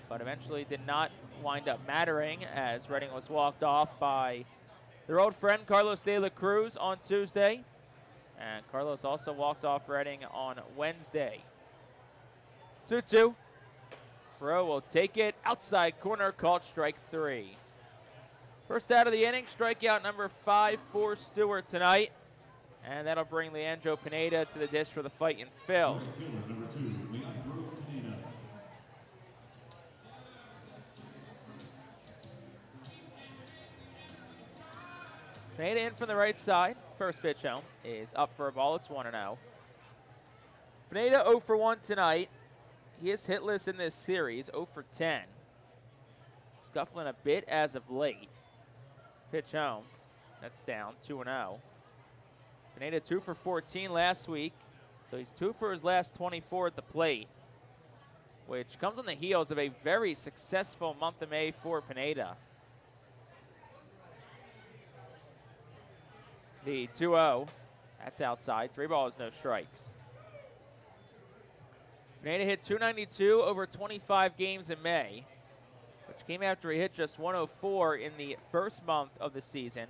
but eventually did not wind up mattering as Reading was walked off by their old friend Carlos De La Cruz on Tuesday. And Carlos also walked off Reading on Wednesday. 2-2. Bro will take it outside corner, called strike 3. First out of the inning, strikeout number 5 for Stewart tonight. And that'll bring Leandro Pineda to the dish for the Fightin Phillies. Number 2, Leandro Pineda. Pineda in from the right side. First pitch home is up for a ball. It's 1-0. Pineda 0 for 1 tonight. He is hitless in this series, 0 for 10. Scuffling a bit as of late. Pitch home. That's down, 2-0. Pineda 2 for 14 last week, so he's 2 for his last 24 at the plate, which comes on the heels of a very successful month of May for Pineda. The 2-0, that's outside. 3 balls, no strikes. Pineda hit .292 over 25 games in May, which came after he hit just .104 in the first month of the season.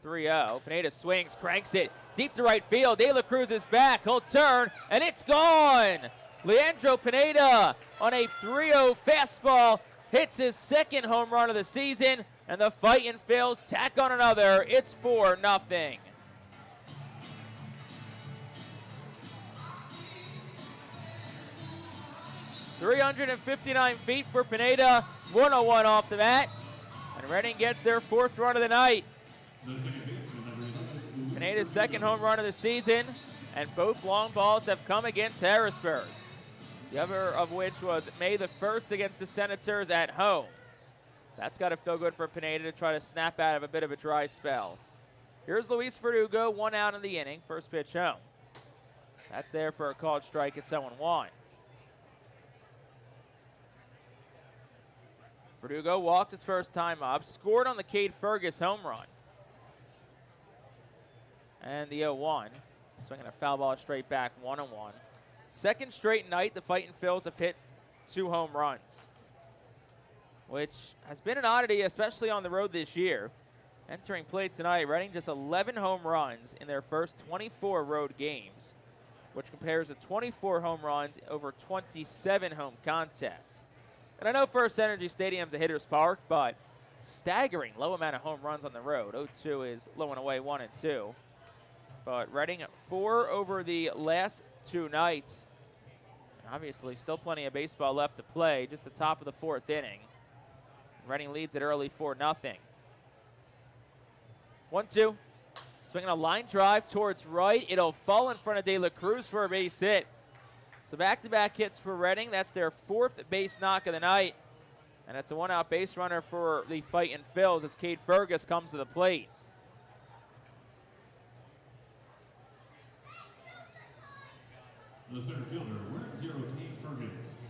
3-0. Pineda swings, cranks it deep to right field. De La Cruz is back. He'll turn, and it's gone. Leandro Pineda on a 3-0 fastball hits his second home run of the season, and the Fightin Phillies tack on another. It's 4-0. .359 feet for Pineda. 101 off the bat, and Reading gets their 4th run of the night. Pineda's 2nd home run of the season, and both long balls have come against Harrisburg. The other of which was May the 1st against the Senators at home. So that's got to feel good for Pineda to try to snap out of a bit of a dry spell. Here's Luis Verdugo, 1 out in the inning. First pitch home. That's there for a called strike at 0-1. Verdugo walked his first time up, scored on the Cade Fergus home run. And the 0-1, swinging a foul ball straight back, 1-1. Second straight night, the Fightin Phillies have hit 2 home runs, which has been an oddity, especially on the road this year. Entering play tonight, Reading just 11 home runs in their first 24 road games. which compares to 24 home runs over 27 home contests. And I know First Energy Stadium's a hitter's park, but staggering low amount of home runs on the road. 0-2 is low and away 1 and 2. But Reading 4 over the last 2 nights. And obviously still plenty of baseball left to play, just the top of the 4th inning. Reading leads it early 4-0. 1-2. Swinging a line drive towards right. It'll fall in front of De La Cruz for a base hit. So back-to-back hits for Reading. That's their 4th base knock of the night. And it's a 1-out base runner for the Fightin Phils as Cade Fergus comes to the plate. The center fielder, wearing 0, Cade Fergus.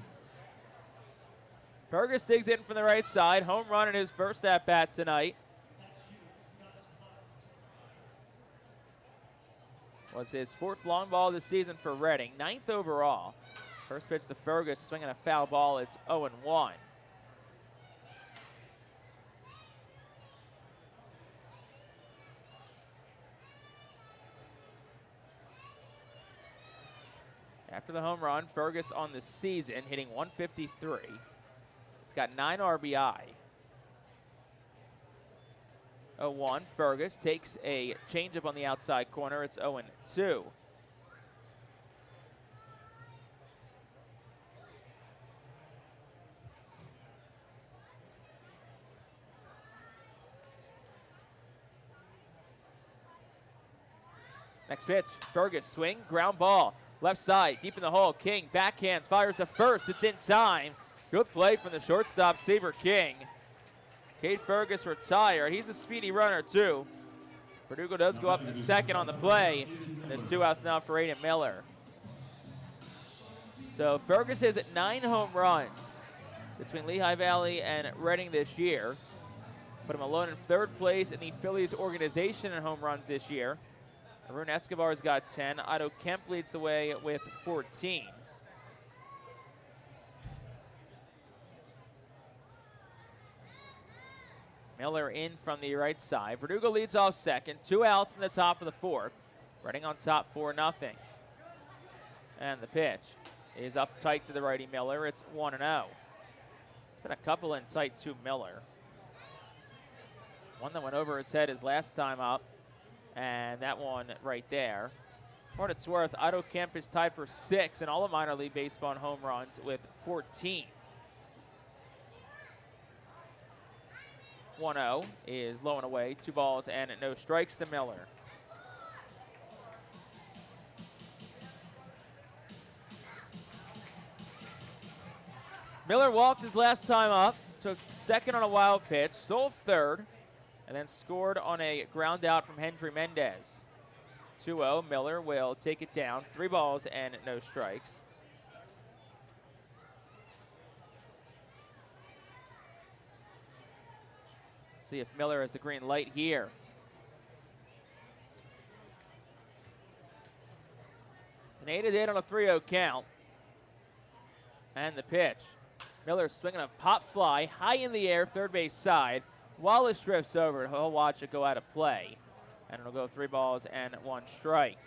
Fergus digs in from the right side. Home run in his first at-bat tonight. Was his 4th long ball this season for Reading, 9th overall. First pitch to Fergus, swinging a foul ball. It's 0-1. After the home run, Fergus on the season hitting 153. He's got 9 RBI. 0-1. Fergus takes a changeup on the outside corner. It's 0-2. Next pitch, Fergus swing, ground ball. Left side, deep in the hole. King backhands, fires to first. It's in time. Good play from the shortstop, Saber King. Cade Fergus retired. He's a speedy runner, too. Verdugo does go up to second on the play. And there's 2 outs now for Aiden Miller. So Fergus has 9 home runs between Lehigh Valley and Reading this year. Put him alone in 3rd place in the Phillies organization in home runs this year. Arun Escobar's got 10. Otto Kemp leads the way with 14. Miller in from the right side. Verdugo leads off second. 2 outs in the top of the 4th. Reading on top 4-0. And the pitch is up tight to the righty Miller. It's 1-0. It's been a couple in tight to Miller. One that went over his head his last time up. And that one right there. For what it's worth, Otto Kemp is tied for 6 in all of minor league baseball in home runs with 14. 1-0 is low and away. 2 balls and no strikes to Miller. Miller walked his last time up, took second on a wild pitch, stole third, and then scored on a ground out from Hendry Mendez. 2-0, Miller will take it down. 3 balls and no strikes. See if Miller has the green light here. An 8-8 on a 3-0 count. And the pitch. Miller swinging a pop fly high in the air, 3rd base side. Wallace drifts over. He'll watch it go out of play. And it'll go 3 balls and 1 strike.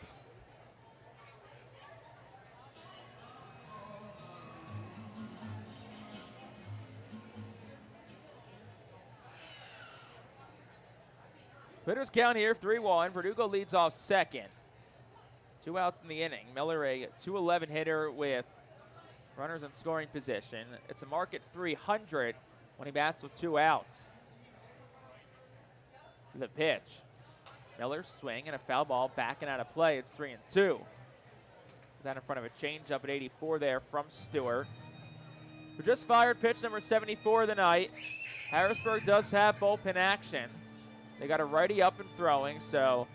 So hitters count here, 3-1. Verdugo leads off second. 2 outs in the inning. Miller a 211 hitter with runners in scoring position. It's a mark at 300 when he bats with 2 outs. The pitch. Miller swing and a foul ball backing out of play. It's 3-2. Is that in front of a changeup at 84 there from Stewart. Who just fired pitch number 74 of the night. Harrisburg does have bullpen action. They got a righty up and throwing, so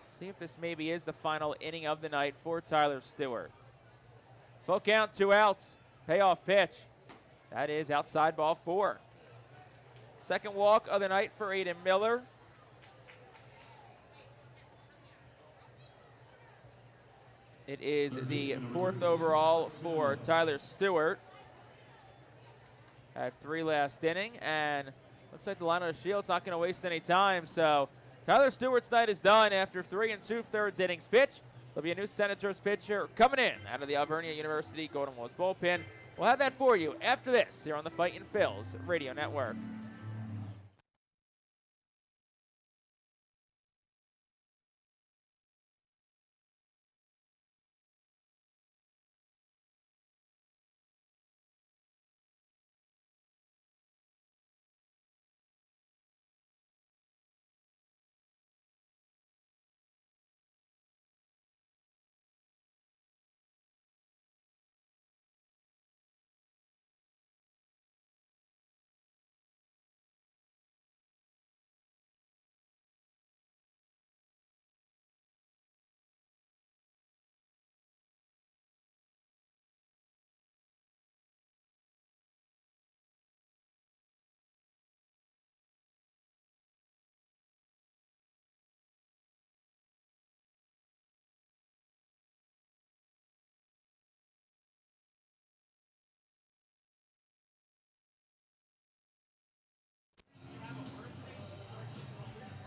see if this maybe is the final inning of the night for Tyler Stewart. Full count, 2 outs. Payoff pitch. That is outside ball 4. Second walk of the night for Aiden Miller. It is the 4th overall for Tyler Stewart. At 3 last inning, and looks like the line of the shield's not going to waste any time. So Tyler Stewart's night is done after 3 2/3 innings pitch. There'll be a new Senators pitcher coming in out of the Alvernia University Golden Wolves bullpen. We'll have that for you after this here on the Fightin' Phil's Radio Network.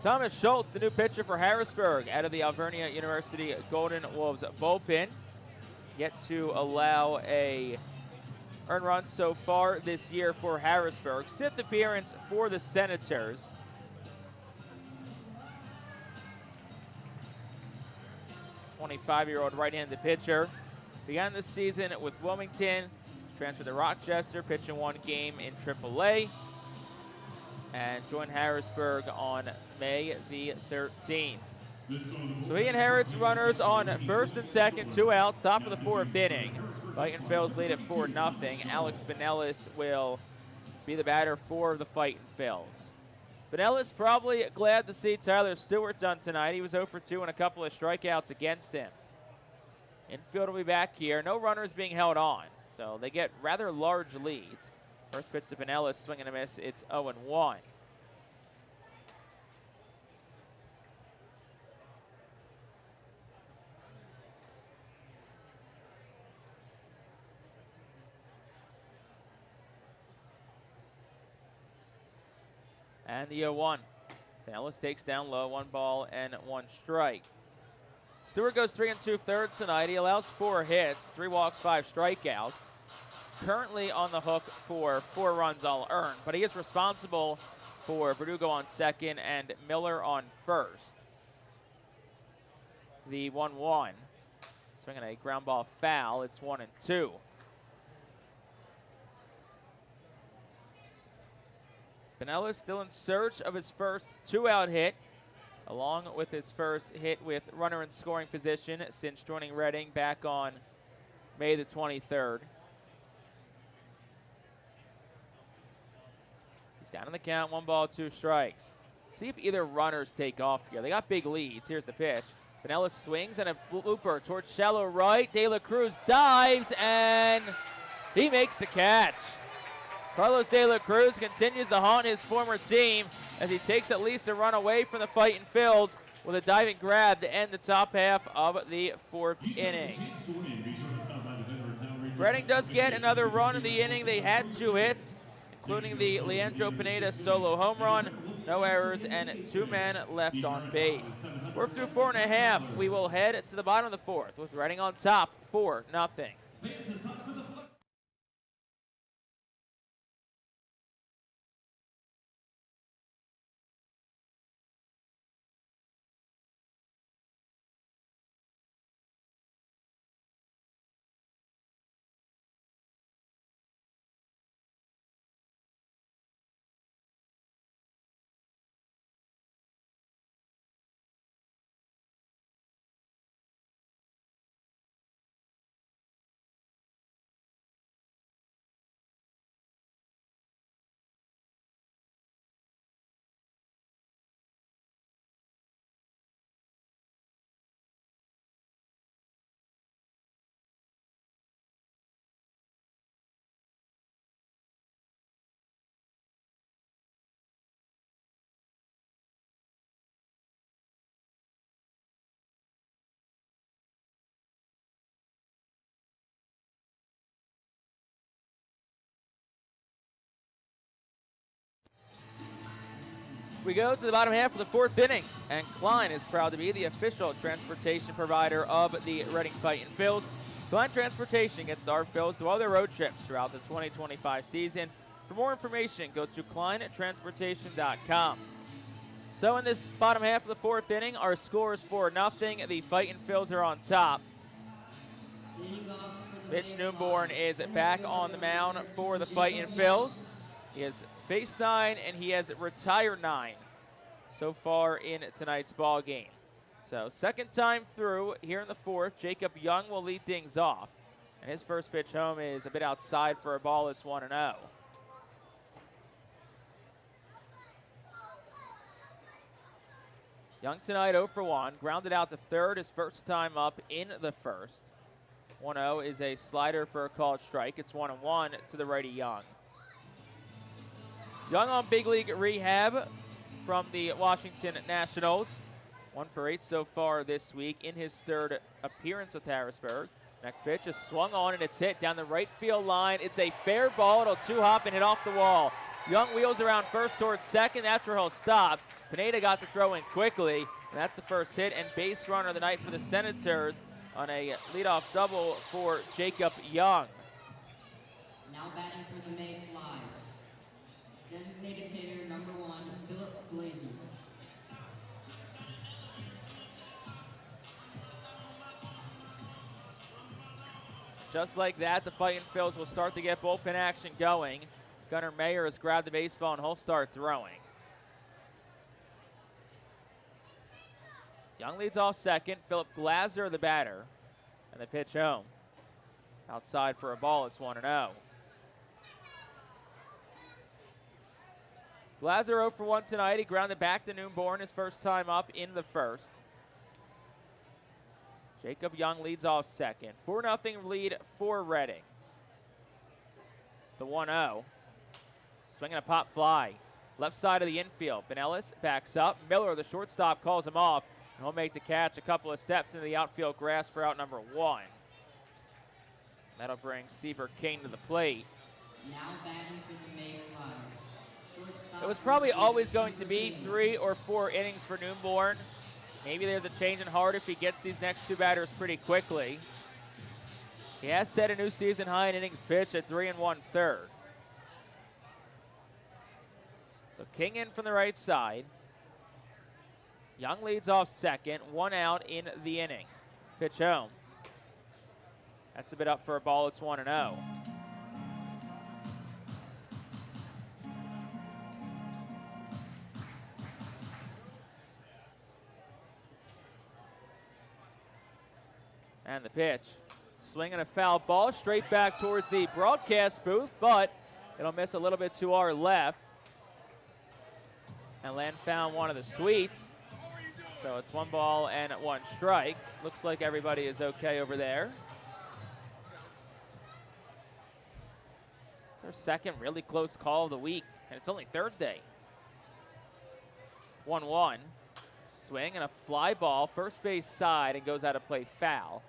Thomas Schultz, the new pitcher for Harrisburg, out of the Alvernia University Golden Wolves bullpen. Yet to allow a earned run so far this year for Harrisburg. 6th appearance for the Senators. '25-year-old right-handed pitcher. Began the season with Wilmington, transferred to Rochester, pitching one game in AAA, and joined Harrisburg on May the 13th. So he inherits runners on first and second, 2 outs, top of the 4th inning. Fightin' Phil's lead at 4-0. Alex Benellis will be the batter for the Fightin' Phil's. Benellis probably glad to see Tyler Stewart done tonight. He was 0 for 2 and a couple of strikeouts against him. Infield will be back here. No runners being held on, so they get rather large leads. First pitch to Benellis, swing and a miss. It's 0-1. And the 0-1. Benellis takes down low, 1 ball and 1 strike. Stewart goes 3 2/3 tonight. He allows 4 hits, 3 walks, 5 strikeouts. Currently on the hook for 4 runs all earned, but he is responsible for Verdugo on second and Miller on first. The 1-1. Swinging a ground ball foul. It's 1-2. Benellis still in search of his first 2-out hit, along with his first hit with runner in scoring position since joining Reading back on May the 23rd. He's down in the count, 1 ball, 2 strikes. See if either runners take off here. They got big leads. Here's the pitch. Benellis swings and a blooper towards shallow right. De La Cruz dives and he makes the catch. Carlos De La Cruz continues to haunt his former team as he takes at least a run away from the Fightin' Phil's with a diving grab to end the top half of the 4th inning. Reading does get another run in the inning. They had 2 hits, including the Leandro Pineda solo home run, no errors, and 2 men left on base. We're through 4.5. We will head to the bottom of the 4th with Reading on top, 4-0. We go to the bottom half of the fourth inning, and Klein is proud to be the official transportation provider of the Reading Fightin Phillies. Klein Transportation gets our Phillies to all their road trips throughout the 2025 season. For more information, go to KleinTransportation.com. So in this bottom half of the fourth inning, our score is 4-0. The Fightin Phillies are on top. Mitch Newborn is back on the mound for the Fightin Phillies. He has faced 9 and he has retired 9 so far in tonight's ball game. So second time through here in the fourth, Jacob Young will lead things off. And his first pitch home is a bit outside for a ball. It's 1-0. Young tonight 0 for 1, grounded out to third his first time up in the first. 1-0 is a slider for a called strike. It's 1-1 to the righty Young. Young on big league rehab from the Washington Nationals. 1 for 8 so far this week in his third appearance with Harrisburg. Next pitch is swung on and it's hit down the right field line. It's a fair ball. It'll two-hop and hit off the wall. Young wheels around first towards second. That's where he'll stop. Pineda got the throw in quickly, and that's the first hit and base runner of the night for the Senators on a leadoff double for Jacob Young. Now batting for the Mayflies. Designated hitter number 1, Philip Glazer. Just like that, the Fightin Phillies will start to get bullpen action going. Gunnar Mayer has grabbed the baseball and he'll start throwing. Young leads off second. Philip Glazer, the batter. And the pitch home. Outside for a ball. It's 1-0. Glazer 0 for 1 tonight. He grounded back to Newborn his first time up in the first. Jacob Young leads off second. 4-0 lead for Reading. The 1-0. Swinging a pop fly. Left side of the infield. Pinellas backs up. Miller, the shortstop, calls him off. And he'll make the catch a couple of steps into the outfield grass for out number 1. That'll bring Seaver King to the plate. Now batting for the Mayflies. It was probably always going to be 3 or 4 innings for Newborn. Maybe there's a change in heart if he gets these next 2 batters pretty quickly. He has set a new season high in innings pitched at 3 1/3. So King in from the right side. Young leads off second, 1 out in the inning. Pitch home. That's a bit up for a ball. It's 1-0. And the pitch. Swinging a foul ball straight back towards the broadcast booth, but it'll miss a little bit to our left. And Land found one of the sweets. So it's 1 ball and 1 strike. Looks like everybody is okay over there. It's our second really close call of the week, and it's only Thursday. 1-1. Swing and a fly ball, first base side, and goes out of play foul.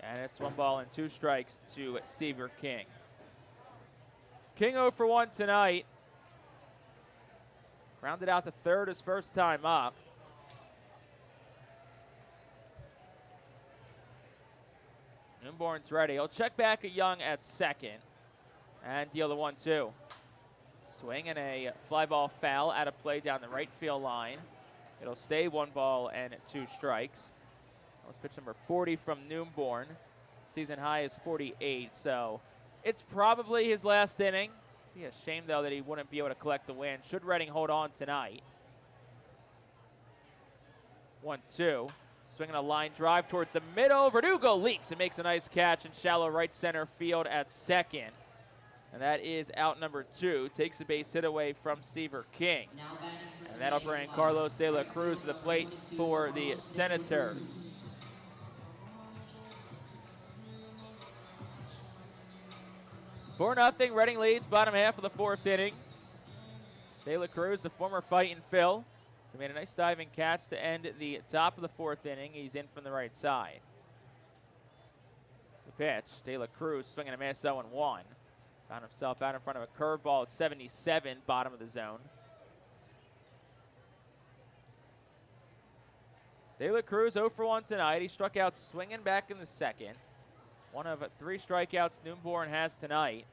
And it's 1 ball and 2 strikes to Seaver King. King 0 for 1 tonight. Rounded out to third his first time up. Newborn's ready. He'll check back at Young at second and deal the 1-2. Swing and a fly ball foul out of play down the right field line. It'll stay 1 ball and 2 strikes. Let's pitch number 40 from Newborn. Season high is 48, so it's probably his last inning. Be a shame, though, that he wouldn't be able to collect the win. Should Reading hold on tonight? 1-2. Swinging a line drive towards the middle. Verdugo leaps and makes a nice catch in shallow right center field at second. And that is out number 2. Takes a base hit away from Seaver King. And that'll bring Carlos De La Cruz to the plate for the Senators. Four nothing. Reading leads bottom half of the fourth inning. De La Cruz, the former Fightin Phil, he made a nice diving catch to end the top of the fourth inning. He's in from the right side. The pitch, De La Cruz swinging a miss, 0-1. Found himself out in front of a curveball at 77, bottom of the zone. De La Cruz 0 for 1 tonight. He struck out swinging back in the second. One of 3 strikeouts Newborn has tonight.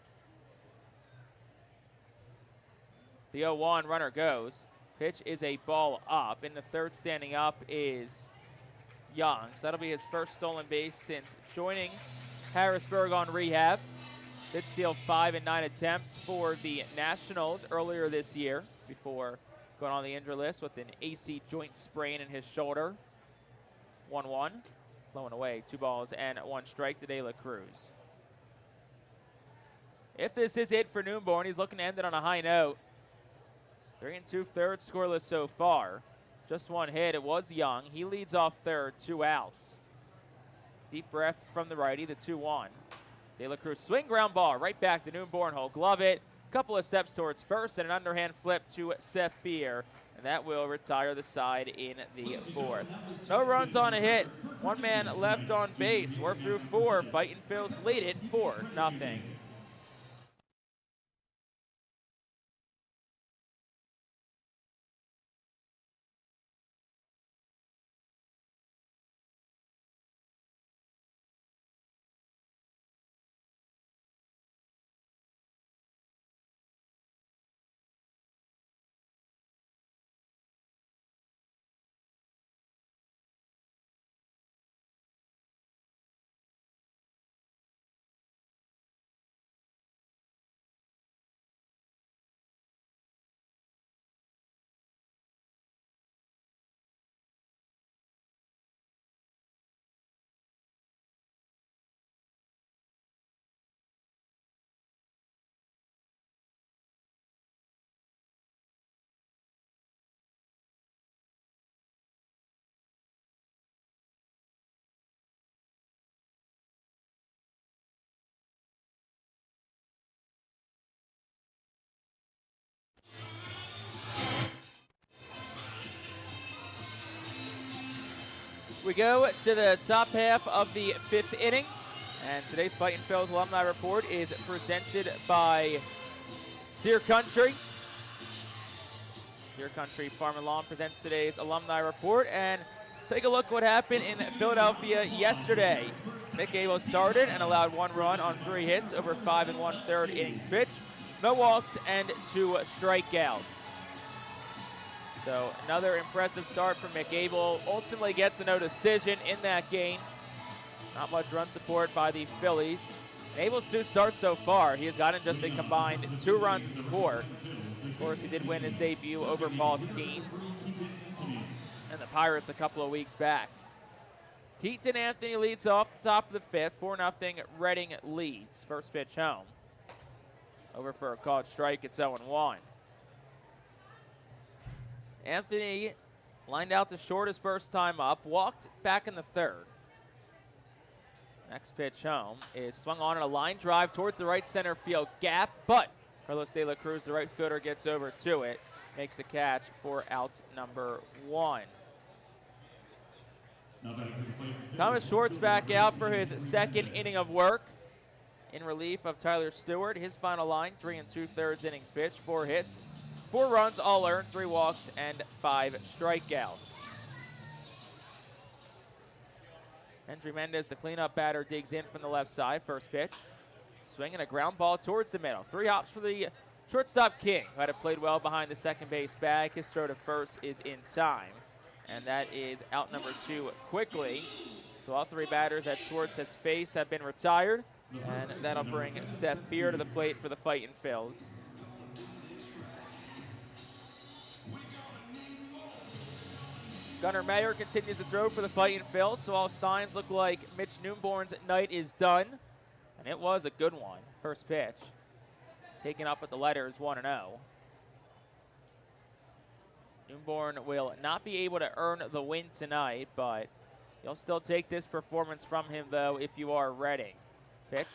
The 0-1 runner goes. Pitch is a ball up. In the third, standing up is Young. So that'll be his first stolen base since joining Harrisburg on rehab. Did steal 5 in 9 attempts for the Nationals earlier this year before going on the injury list with an AC joint sprain in his shoulder. 1-1. Blowing away 2 balls and 1 strike to De La Cruz. If this is it for Newborn, he's looking to end it on a high note. 3 2/3 scoreless so far. Just 1 hit. It was Young. He leads off third, 2 outs. Deep breath from the righty, the 2-1. De La Cruz swing ground ball right back to Newborn. He'll glove it. Couple of steps towards first and an underhand flip to Seth Beer. And that will retire the side in the 4th. No runs on a hit. 1 man left on base. We're through 4. Fightin Fields lead it 4-0. We go to the top half of the 5th inning, and today's Fightin Fields Alumni Report is presented by Deer Country. Deer Country Farm and Lawn presents today's Alumni Report, and take a look what happened in Philadelphia yesterday. Mick Abel started and allowed 1 run on 3 hits over 5 1/3 innings pitched. No walks and 2 strikeouts. So another impressive start from Mick Abel. Ultimately gets a no decision in that game. Not much run support by the Phillies. Abel's 2 starts so far, he has gotten just a combined 2 runs of support. Of course, he did win his debut over Paul Skeens and the Pirates a couple of weeks back. Keaton Anthony leads off the top of the 5th. 4-0 Reading leads. First pitch home. Over for a called strike. It's 0-1. Anthony lined out to short his first time up, walked back in the 3rd. Next pitch home is swung on a line drive towards the right center field gap, but Carlos De La Cruz, the right fielder, gets over to it, makes the catch for out number 1. Thomas Schwartz back out for his 2nd inning of work in relief of Tyler Stewart. His final line, 3 2/3 innings pitched, 4 hits. 4 runs, all earned, 3 walks, and 5 strikeouts. Hendry Mendez, the cleanup batter, digs in from the left side. First pitch. Swinging a ground ball towards the middle. 3 hops for the shortstop King, who had it played well behind the second base bag. His throw to first is in time. And that is out number 2 quickly. So all 3 batters that Schwartz has faced have been retired. And that'll bring Seth Beer to the plate for the Fightin Phils. Gunnar Mayer continues to throw for the Fightin Phils, so all signs look like Mitch Newborn's night is done. And it was a good one. First pitch. Taken up with the letters 1-0. Newborn will not be able to earn the win tonight, but you'll still take this performance from him, though, if you are Reading. Pitch.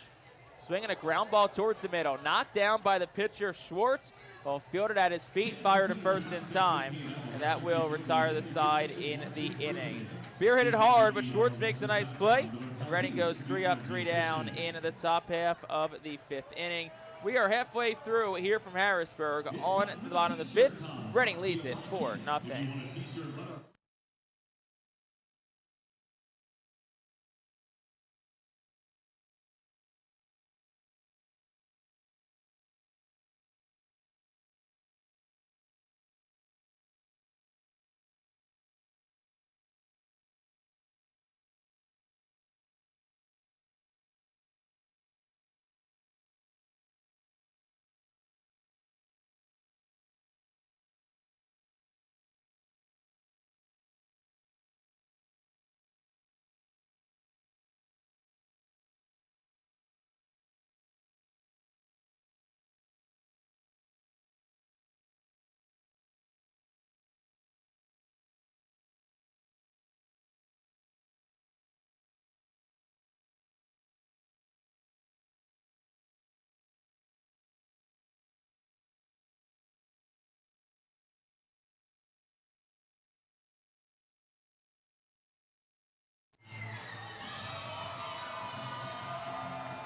Swinging a ground ball towards the middle. Knocked down by the pitcher, Schwartz. Well, fielded at his feet, fired to first in time. And that will retire the side in the inning. Beer hit it hard, but Schwartz makes a nice play. And Reading goes 3 up, 3 down in the top half of the 5th inning. We are halfway through here from Harrisburg. On to the bottom of the 5th. Reading leads it 4-0.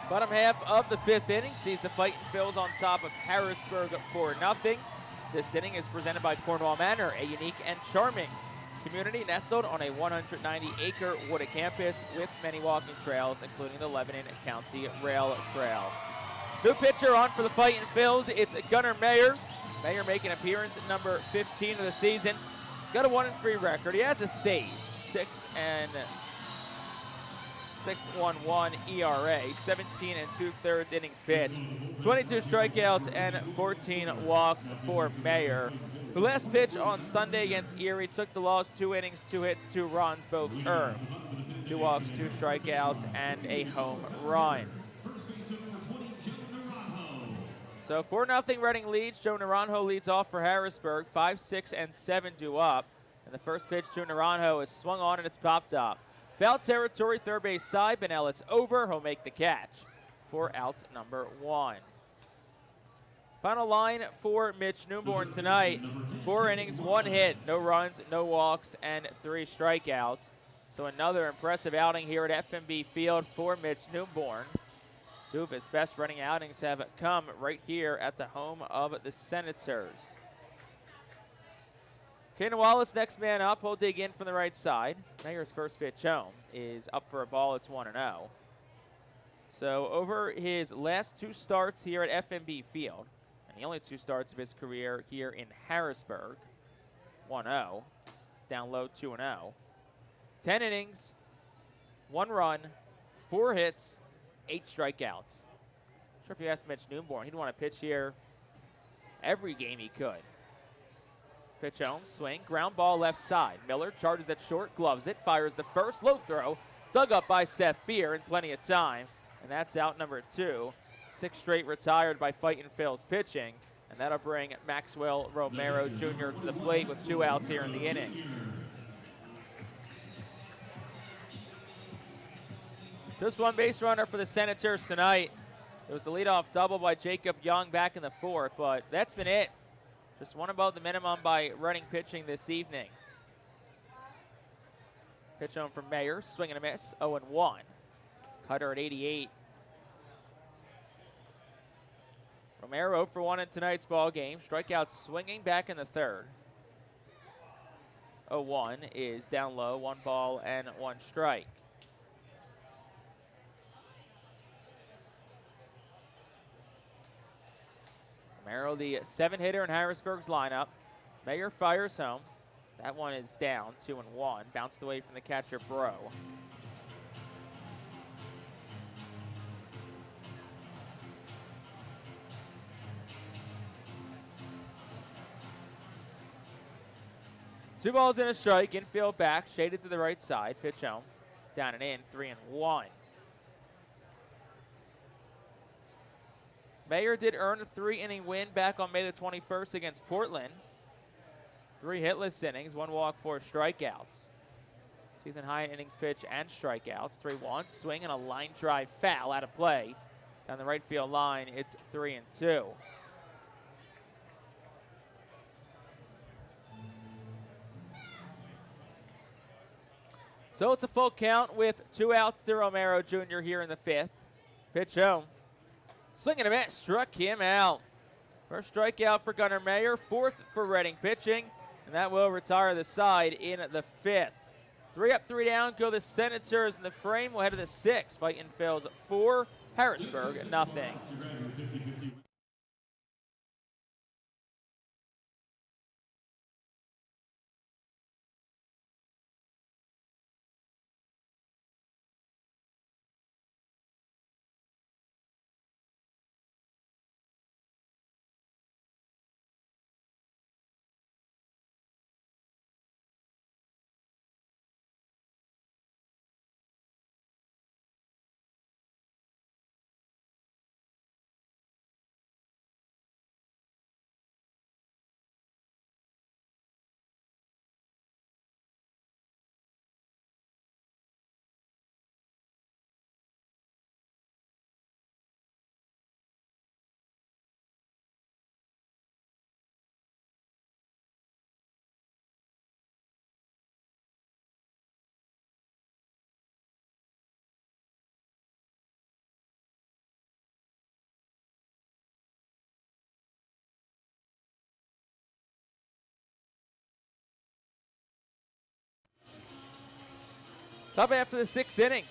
Bottom half of the 5th inning sees the Fightin Phillies on top of Harrisburg 4-0. This inning is presented by Cornwall Manor, a unique and charming community nestled on a 190-acre wooded campus with many walking trails, including the Lebanon County Rail Trail. New pitcher on for the Fightin Phillies, it's Gunnar Mayer. Mayer making appearance at number 15 of the season. He's got a 1-3 record. He has a save, 6.11 ERA, 17 2/3 innings pitched, 22 strikeouts and 14 walks for Mayer. The last pitch on Sunday against Erie took the loss, 2 innings, 2 hits, 2 runs, both earned. 2 walks, 2 strikeouts, and a home run. So 4-0 Reading leads. Joe Naranjo leads off for Harrisburg. 5, 6, and 7 due up. And the first pitch to Naranjo is swung on and it's popped up. Foul territory, third base side. Benellis over. He'll make the catch for out number 1. Final line for Mitch Newborn tonight. 4 innings, 1 hit, no runs, no walks, and 3 strikeouts. So another impressive outing here at FNB Field for Mitch Newborn. 2 of his best running outings have come right here at the home of the Senators. Kanan Wallace, next man up. He'll dig in from the right side. Mayer's first pitch home is up for a ball. It's 1-0. So over his last 2 starts here at FNB Field, and the only 2 starts of his career here in Harrisburg, 1-0, down low 2-0. 10 innings, 1 run, 4 hits, 8 strikeouts. Sure, if you asked Mitch Newborn, he'd want to pitch here every game he could. Pitch home, swing, ground ball left side. Miller charges at short, gloves it, fires the first, low throw, dug up by Seth Beer in plenty of time, and that's out number 2. 6 straight retired by Fightin Phil's pitching, and that'll bring Maxwell Romero Jr. to the plate with 2 outs here in the inning. Just 1 base runner for the Senators tonight. It was the leadoff double by Jacob Young back in the 4th, but that's been it. Just 1 above the minimum by Reading pitching this evening. Pitch home from Mayer, swing and a miss, 0-1. Cutter at 88. Romero 0 for 1 in tonight's ball game. Strikeout swinging back in the 3rd. 0-1 is down low, 1 ball and 1 strike. Romero, the 7-hitter in Harrisburg's lineup. Mayer fires home. That one is down, 2-1. Bounced away from the catcher, Bro. Two balls and a strike. Infield back, shaded to the right side. Pitch home. Down and in, 3-1. Mayer did earn a 3-inning win back on May the 21st against Portland. 3 hitless innings, 1 walk, 4 strikeouts. Season high in innings pitch and strikeouts. 3-1, swing and a line drive foul out of play. Down the right field line, it's 3-2. So it's a full count with 2 outs to Romero Jr. here in the 5th. Pitch home. Swing and a miss, struck him out. First strikeout for Gunnar Mayer, 4th for Reading pitching, and that will retire the side in the 5th. 3 up, 3 down, go the Senators in the frame. We'll head to the 6th. Fightin Phil's 4, Harrisburg 0. Top half of the 6th inning.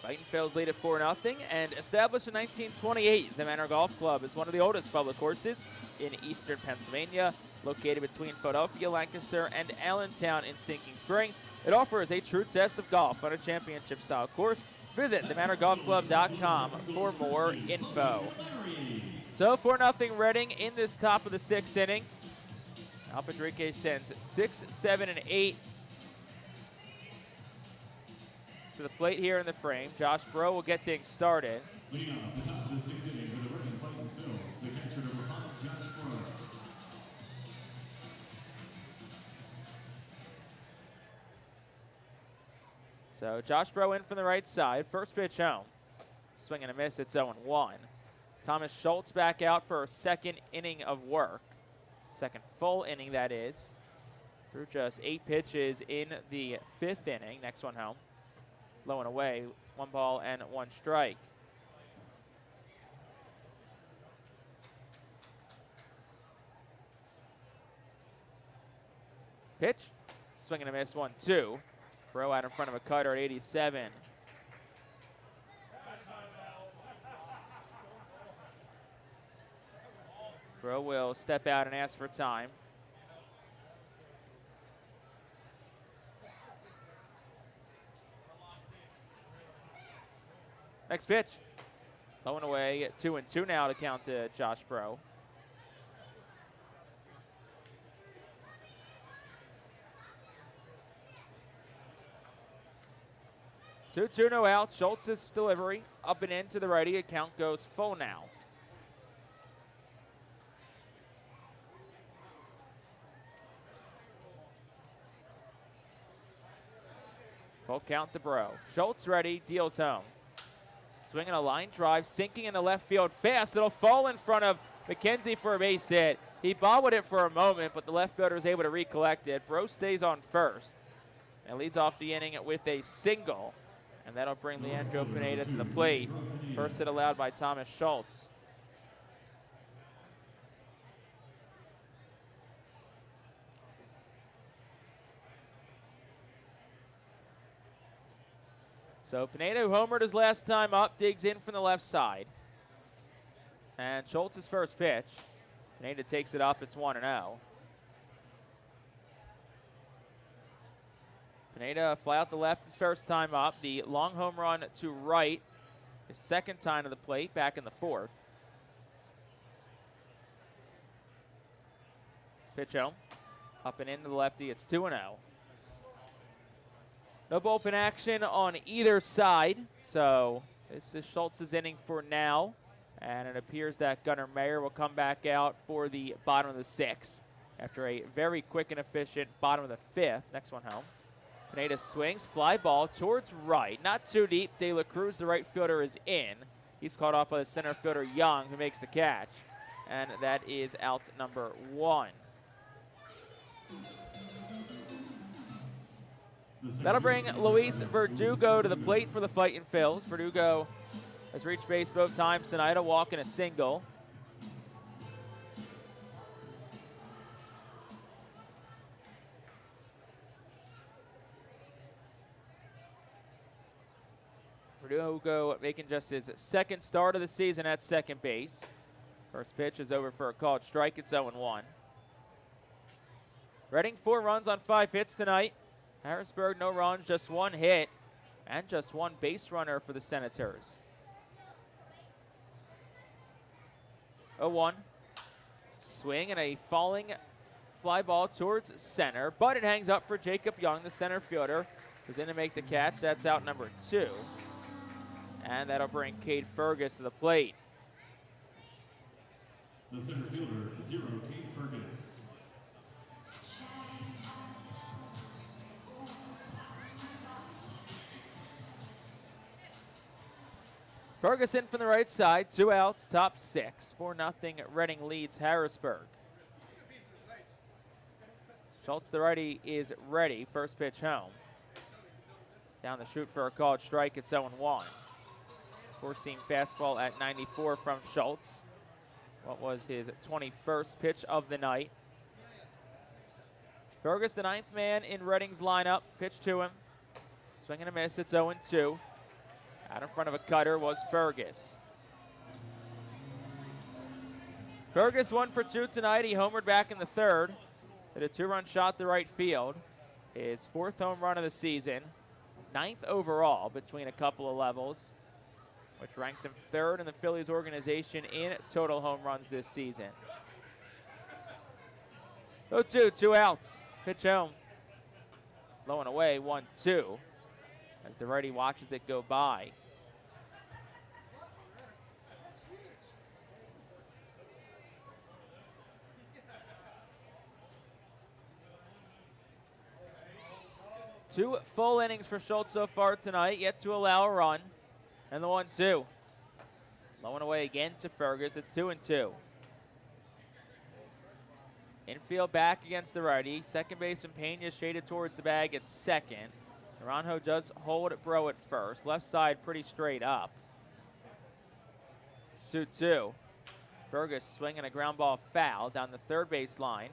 Fightin Fields lead at 4-0, and established in 1928, the Manor Golf Club is one of the oldest public courses in eastern Pennsylvania, located between Philadelphia, Lancaster, and Allentown in Sinking Spring. It offers a true test of golf on a championship-style course. Visit themanorgolfclub.com for more info. So 4-0 Reading in this top of the 6th inning. Alpadrique sends 6, 7, and 8 to the plate here in the frame. Josh Bro will get things started. Leading off the top of the 6th inning for the Reading Fightin Fields, the catcher number 5, Josh Brewer. So Josh Bro in from the right side. First pitch home. Swing and a miss. It's 0-1. Thomas Schultz back out for a second inning of work. Second full inning, that is. Through just 8 pitches in the 5th inning. Next one home. Low and away. 1 ball and 1 strike. Pitch. Swing and a miss. 1-2. Bro out in front of a cutter at 87. Bro will step out and ask for time. Next pitch. Low and away. 2-2 now to count to Josh Bro. Two, no out. Schultz's delivery up and in to the righty. Account goes full now. Full count to Bro. Schultz ready, deals home. Swinging a line drive, sinking in the left field fast. It'll fall in front of McKenzie for a base hit. He bobbled it for a moment, but the left fielder is able to recollect it. Bro stays on first and leads off the inning with a single. And that'll bring Leandro Pineda to the plate. First hit allowed by Thomas Schultz. So Pineda, who homered his last time up, digs in from the left side. And Schultz's first pitch. Pineda takes it up. It's 1-0. Pineda fly out the left his first time up. The long home run to right, his second time to the plate, back in the 4th. Pitch home. Up and into the lefty. It's 2-0. No bullpen action on either side. So this is Schultz's inning for now. And it appears that Gunnar Mayer will come back out for the bottom of the 6th after a very quick and efficient bottom of the 5th. Next one home. Pineda swings, fly ball towards right. Not too deep. De La Cruz, the right fielder, is in. He's caught off by the center fielder, Young, who makes the catch. And that is out number 1. That'll bring Luis Verdugo to the plate for the Fightin Fields. Verdugo has reached base both times tonight, a walk and a single. Verdugo making just his second start of the season at second base. First pitch is over for a called strike. It's 0-1. Reading 4 runs on 5 hits tonight. Harrisburg no runs, just 1 hit, and just 1 base runner for the Senators. 0-1. Swing and a falling fly ball towards center, but it hangs up for Jacob Young, the center fielder, who's in to make the catch. That's out number 2. And that'll bring Cade Fergus to the plate. The center fielder, 0, Cade Fergus. Ferguson from the right side, 2 outs, top 6. 4-0 Reading leads Harrisburg. Schultz, the righty, is ready. First pitch home. Down the chute for a called strike. It's 0-1. Four-seam fastball at 94 from Schultz. What was his 21st pitch of the night. Fergus, the 9th man in Reading's lineup. Pitch to him. swing and a miss. It's 0-2. Out in front of a cutter was Fergus. Fergus 1 for 2 tonight. He homered back in the third. Hit a 2-run shot to right field. His 4th home run of the season. 9th overall between a couple of levels, which ranks him 3rd in the Phillies organization in total home runs this season. 0-2, 2 outs. Pitch home. Low and away, 1-2. As the righty watches it go by. Two full innings for Schultz so far tonight, yet to allow a run. And the 1-2. Low and away again to Fergus. It's 2-2. Infield back against the righty. Second baseman Pena shaded towards the bag at second. Naranjo does hold Bro at first. Left side pretty straight up. 2-2. Fergus swinging a ground ball foul down the third base line.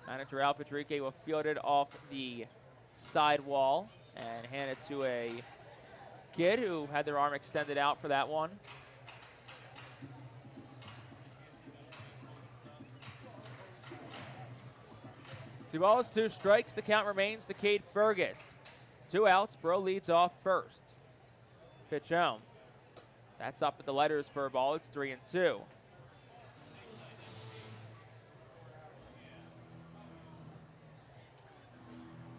Manager Al Patrique will field it off the side wall and hand it to a kid who had their arm extended out for that one. Two balls, 2 strikes. The count remains to Cade Fergus. 2 outs. Bro leads off first. Pitch home. That's up at the letters for a ball. It's 3-2.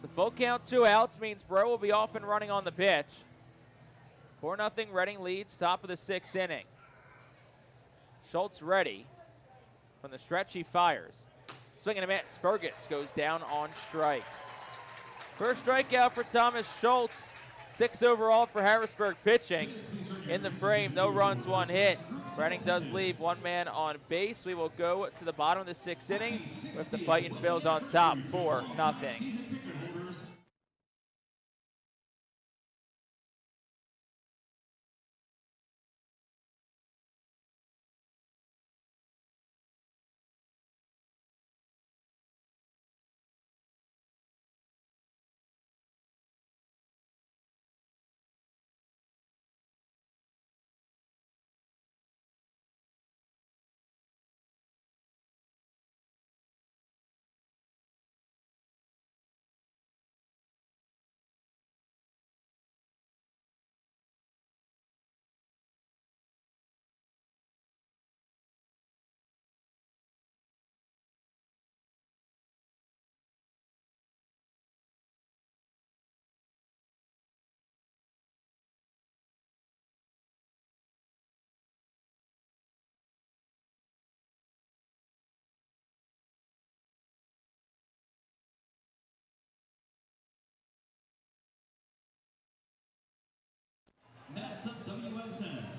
So full count, 2 outs means Bro will be off and running on the pitch. 4-0 Reading leads, top of the 6th inning. Schultz ready. From the stretch, he fires. Swing and a miss. Fergus goes down on strikes. First strikeout for Thomas Schultz. 6 overall for Harrisburg pitching. In the frame, no runs, 1 hit. Reading does leave 1 man on base. We will go to the bottom of the 6th inning with the Fightin' Phils on top, 4-0.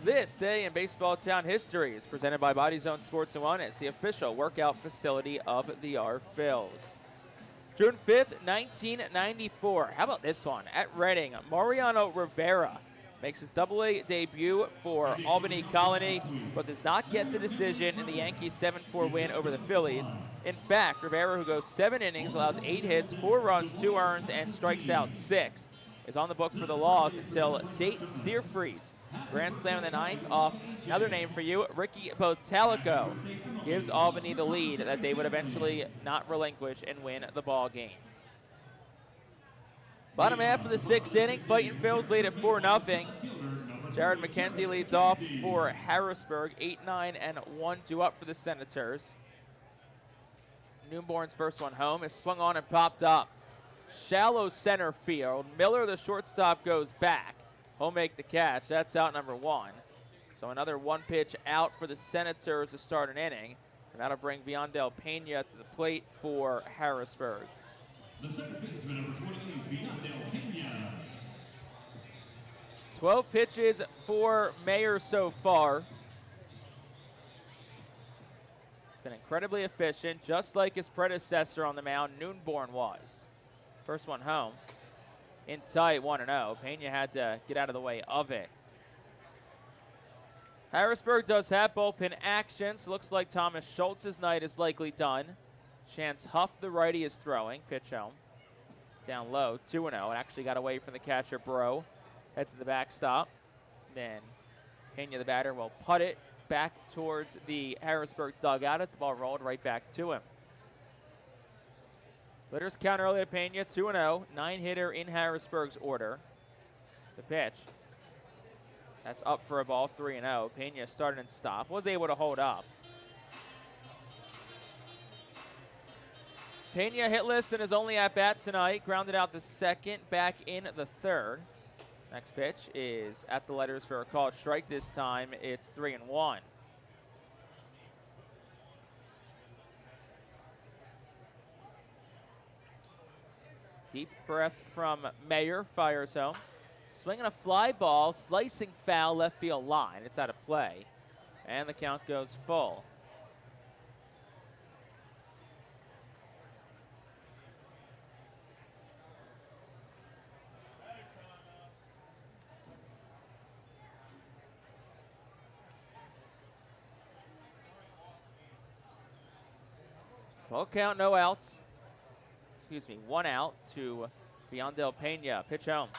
This day in baseball town history is presented by Body Zone Sports & Wellness, the official workout facility of the R Phils. June 5th, 1994. How about this one? At Reading, Mariano Rivera makes his Double-A debut for Albany Colony, but does not get the decision in the Yankees' 7-4 win over the Phillies. In fact, Rivera, who goes 7 innings, allows 8 hits, 4 runs, 2 earns, and strikes out 6, is on the book for the loss until Tate Searfried's grand slam in the 9th off another name for you, Ricky Botalico, gives Albany the lead that they would eventually not relinquish and win the ball game. Bottom half of the 6th inning, Fightin' Phils lead at 4-0. Jared McKenzie leads off for Harrisburg, 8-9 and 1-2 up for the Senators. Newborn's first one home is swung on and popped up. Shallow center field. Miller, the shortstop, goes back. He'll make the catch. That's out number 1. So another 1-pitch out for the Senators to start an inning. And that'll bring Viandel Pena to the plate for Harrisburg. The second baseman, number 28, Viandel Pena. 12 pitches for Mayer so far. He's been incredibly efficient, just like his predecessor on the mound, Noonborn was. First one home. In tight, 1-0. Pena had to get out of the way of it. Harrisburg does have bullpen action, so looks like Thomas Schultz's night is likely done. Chance Huff, the righty, is throwing. Pitch home. down low, 2-0. It actually got away from the catcher, Bro. Heads to the backstop. Then Pena, the batter, will putt it back towards the Harrisburg dugout as the ball rolled right back to him. Hitters count early to Pena, 2-0. 9-hitter in Harrisburg's order. The pitch. That's up for a ball, 3-0. Pena started and stopped. Was able to hold up. Pena hitless in his only at-bat tonight. Grounded out the second, back in the third. Next pitch is at the letters for a called strike. This time it's 3-1. Deep breath from Mayer, fires home. Swinging a fly ball, slicing foul left field line. It's out of play, and the count goes full. Full count, no outs. Excuse me, 1 out to Biondel Pena. Pitch home.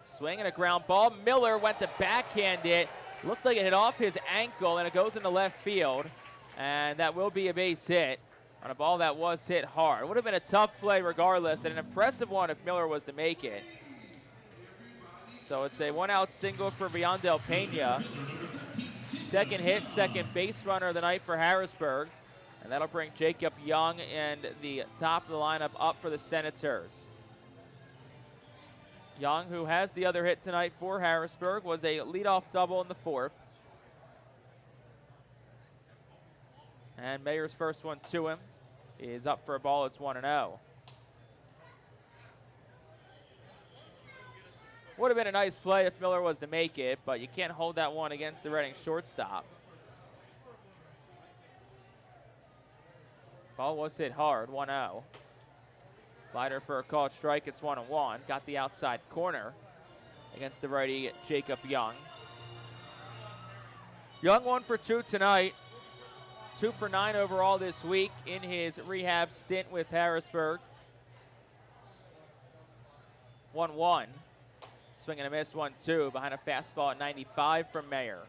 Swing and a ground ball. Miller went to backhand it. Looked like it hit off his ankle, and it goes into left field. And that will be a base hit on a ball that was hit hard. Would have been a tough play regardless, and an impressive one if Miller was to make it. So it's a 1-out single for Biondel Pena. Second hit, second base runner of the night for Harrisburg. And that'll bring Jacob Young and the top of the lineup up for the Senators. Young, who has the other hit tonight for Harrisburg, was a leadoff double in the fourth. And Mayer's first one to him is up for a ball. It's 1-0. Would have been a nice play if Miller was to make it, but you can't hold that one against the Reading shortstop. Ball was hit hard, 1-0. Slider for a called strike, it's 1-1. Got the outside corner against the righty Jacob Young. Young 1 for 2 tonight. 2 for 9 overall this week in his rehab stint with Harrisburg. 1-1. Swing and a miss, 1-2 behind a fastball at 95 from Mayer.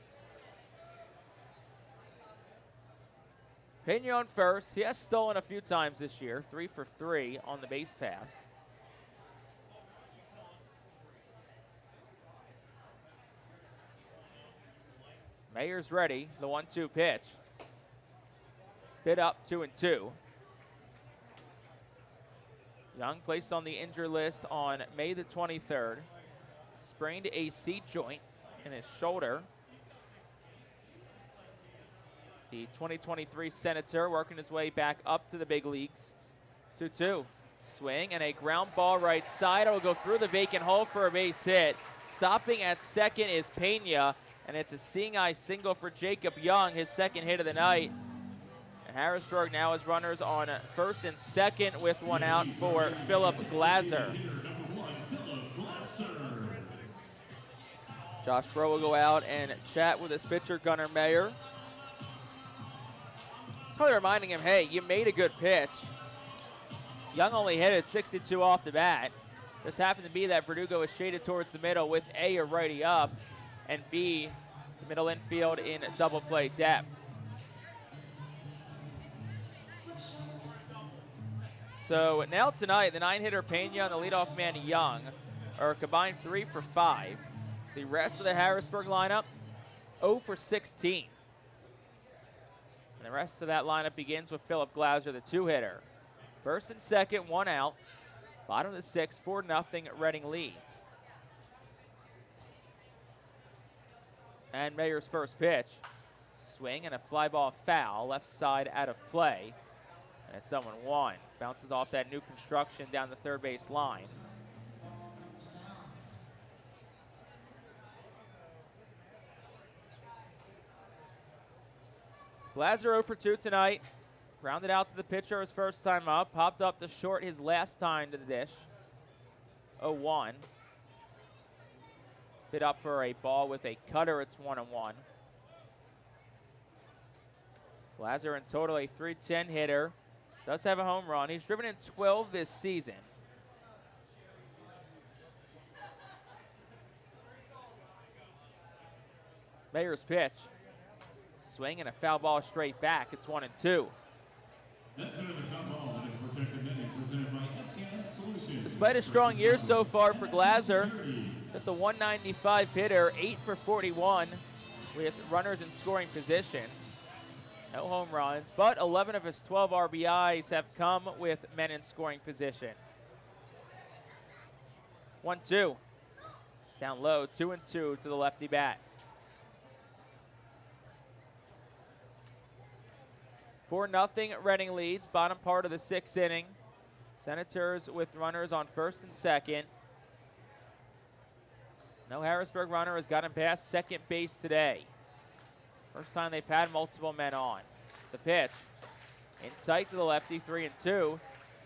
Pena on first. He has stolen a few times this year. 3 for 3 on the base pass. Mayer's ready. The 1-2 pitch. Hit up 2-2. Young placed on the injured list on May the 23rd. Sprained a seat joint in his shoulder. The 2023 Senator working his way back up to the big leagues. 2-2. Swing and a ground ball right side. It will go through the vacant hole for a base hit. Stopping at second is Pena, and it's a seeing eye single for Jacob Young, his second hit of the night. And Harrisburg now has runners on first and second with 1 out for Philip Glazer. Josh Bro will go out and chat with his pitcher, Gunnar Mayer. Probably reminding him, hey, you made a good pitch. Young only hit it 62 off the bat. This happened to be that Verdugo is shaded towards the middle with A, a righty up, and B, the middle infield in double play depth. So now tonight, the 9-hitter Pena and the leadoff man Young are a combined 3 for 5. The rest of the Harrisburg lineup, 0 for 16. And the rest of that lineup begins with Philip Glazer, the 2-hitter. First and second, 1 out. Bottom of the 6th, 4-0 Reading leads. And Mayer's first pitch. Swing and a fly ball foul, left side out of play. And it's 0-1. Bounces off that new construction down the third base line. Glazer 0 for 2 tonight. Grounded out to the pitcher his first time up. Popped up to short his last time to the dish. 0-1. Bit up for a ball with a cutter. It's 1-1. Glazer in total a .310 hitter. Does have a home run. He's driven in 12 this season. Mayer's pitch. Swing and a foul ball straight back. It's 1-2. That's another foul ball and a protected netting presented by SCM Solutions. Despite a strong year so far for Glaser, just a 195 hitter, 8 for 41 with runners in scoring position. No home runs, but 11 of his 12 RBIs have come with men in scoring position. 1-2. Down low, 2-2 to the lefty bat. 4-0 Reading leads, bottom part of the 6th inning. Senators with runners on first and second. No Harrisburg runner has gotten past second base today. First time they've had multiple men on. The pitch, in tight to the lefty, 3-2.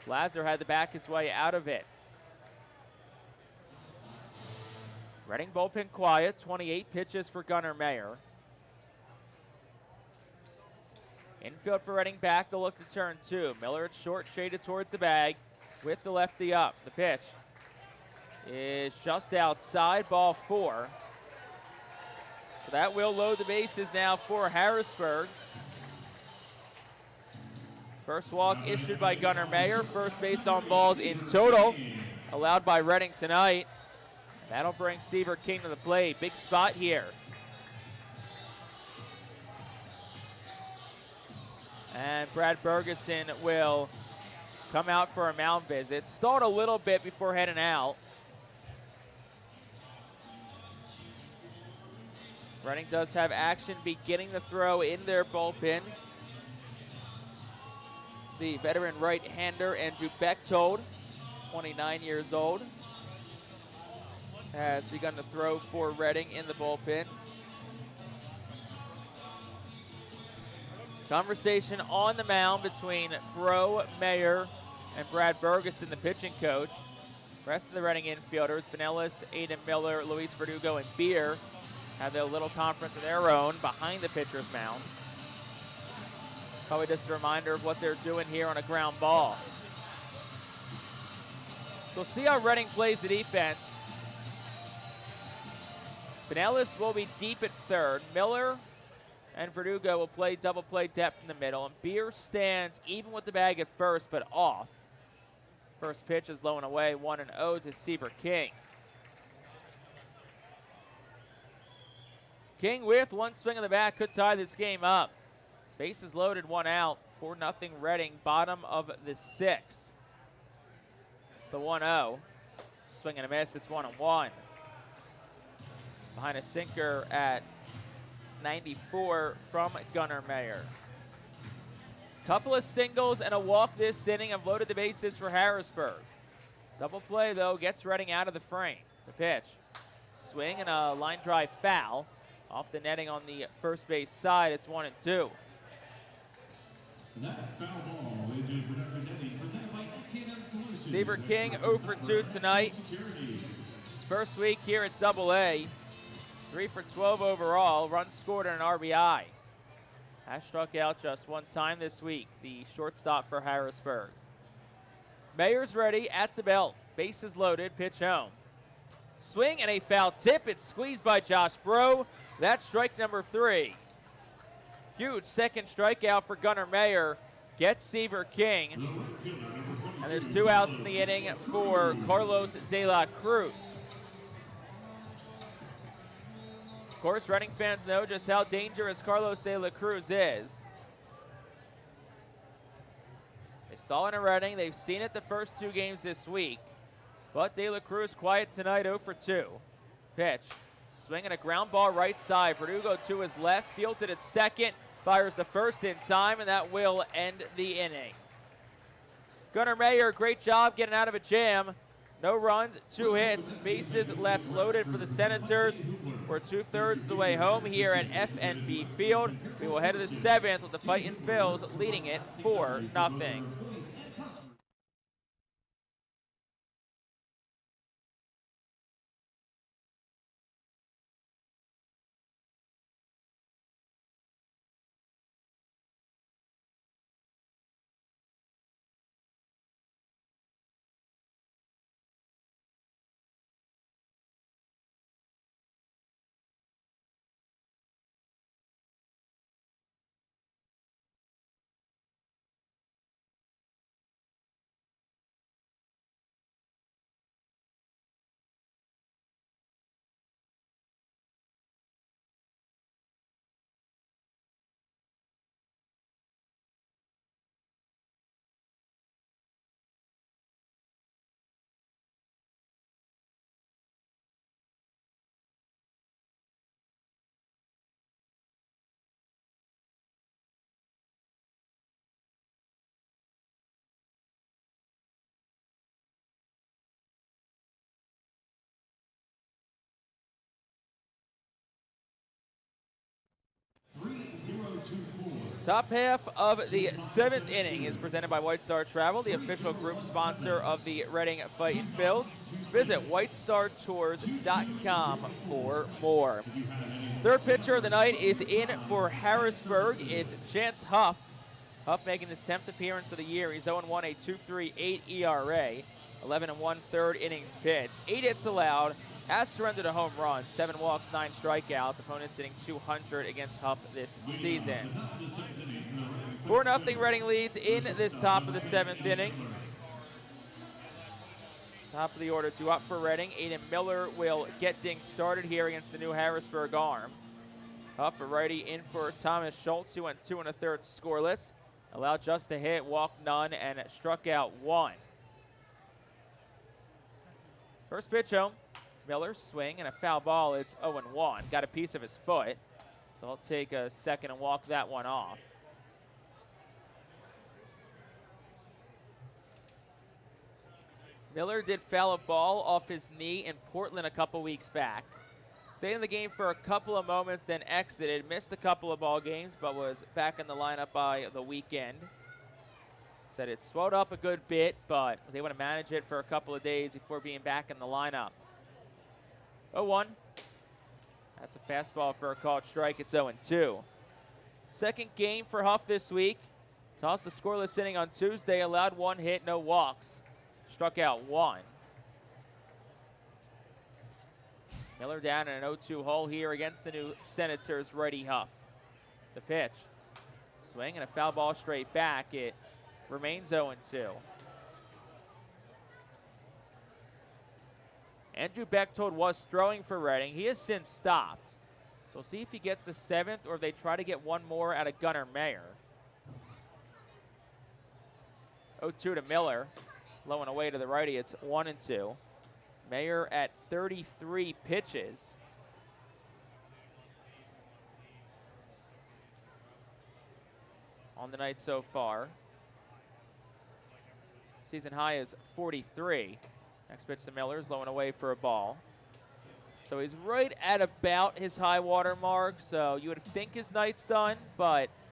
Glaser had to back his way out of it. Reading bullpen quiet, 28 pitches for Gunnar Mayer. Infield for Reading back to look to turn 2. Miller at short, shaded towards the bag with the lefty up. The pitch is just outside, ball 4. So that will load the bases now for Harrisburg. First walk issued by Gunnar Mayer. First base on balls in total allowed by Reading tonight. That'll bring Seaver King to the plate. Big spot here. And Brad Bergeson will come out for a mound visit. Stalled a little bit before heading out. Reading does have action beginning the throw in their bullpen. The veteran right-hander Andrew Bechtold, 29 years old, has begun to throw for Reading in the bullpen. Conversation on the mound between Bro, Mayer, and Brad Bergeson, the pitching coach. Rest of the Reading infielders, Pinellas, Aiden Miller, Luis Verdugo, and Beer, have their little conference of their own behind the pitcher's mound. Probably just a reminder of what they're doing here on a ground ball. So we'll see how Reading plays the defense. Pinellas will be deep at third. Miller and Verdugo will play double play depth in the middle. And Beer stands even with the bag at first, but off. First pitch is low and away, 1-0 to Seaver King. King with one swing of the bat could tie this game up. Bases loaded, 1 out. 4-0 Reading, bottom of the 6th. The 1-0. Swing and a miss, it's 1-1. Behind a sinker at 94 from Gunnar Mayer. Couple of singles and a walk this inning have loaded the bases for Harrisburg. Double play, though, gets Reading out of the frame. The pitch. Swing and a line drive foul. Off the netting on the first base side, it's 1-2. That foul ball into production netting presented by SCM Solutions. Seaver King 0 for 2 tonight. His first week here at Double-A. 3 for 12 overall. Runs scored and an RBI. Has struck out just one time this week, the shortstop for Harrisburg. Mayer's ready at the belt. Bases loaded, pitch home. Swing and a foul tip. It's squeezed by Josh Bro. That's strike number 3. Huge second strikeout for Gunnar Mayer. Gets Seaver King. And there's 2 outs in the inning for Carlos De La Cruz. Of course, Reading fans know just how dangerous Carlos De La Cruz is. They saw it in Reading. They've seen it the first 2 games this week. But De La Cruz quiet tonight, 0 for 2. Pitch. Swinging a ground ball right side. Verdugo to his left, fielded at second. Fires the first in time, and that will end the inning. Gunnar Mayer, great job getting out of a jam. No runs, 2 hits, bases left loaded for the Senators. We're 2/3 of the way home here at FNB Field. We will head to the 7th with the Fightin Phillies leading it 4-0. Top half of the 7th inning is presented by White Star Travel, the official group sponsor of the Reading Fightin Phils. Visit whitestartours.com for more. Third pitcher of the night is in for Harrisburg. It's Chance Huff. Huff making his 10th appearance of the year. He's 0-1, a 2.38 ERA, 11 1/3 innings pitched, 8 hits allowed, has surrendered a home run, 7 walks, 9 strikeouts. Opponents hitting .200 against Huff this season. 4-0 Reading leads in this top of the 7th inning. Top of the order, 2 up for Reading. Aiden Miller will get things started here against the new Harrisburg arm. Huff, a righty, in for Thomas Schultz, who went 2 1/3 scoreless. Allowed just a hit, walked none, and struck out 1. First pitch home. Miller swing and a foul ball. It's 0-1. Got a piece of his foot, so I'll take a second and walk that one off. Miller did foul a ball off his knee in Portland a couple weeks back. Stayed in the game for a couple of moments, then exited. Missed a couple of ball games, but was back in the lineup by the weekend. Said it swelled up a good bit, but was able to manage it for a couple of days before being back in the lineup. 0-1. That's a fastball for a called strike. It's 0-2. Second game for Huff this week. Tossed a scoreless inning on Tuesday. Allowed 1 hit, no walks. Struck out 1. Miller down in an 0-2 hole here against the new Senators' righty Huff. The pitch. Swing and a foul ball straight back. It remains 0-2. Andrew Bechtold was throwing for Reading. He has since stopped. So we'll see if he gets the 7th or if they try to get one more out of Gunnar Mayer. 0-2 to Miller. Low and away to the righty. It's 1-2. Mayer at 33 pitches. On the night so far. Season high is 43. Next pitch to Miller is low and away for a ball. So he's right at about his high water mark, so you would think his night's done, but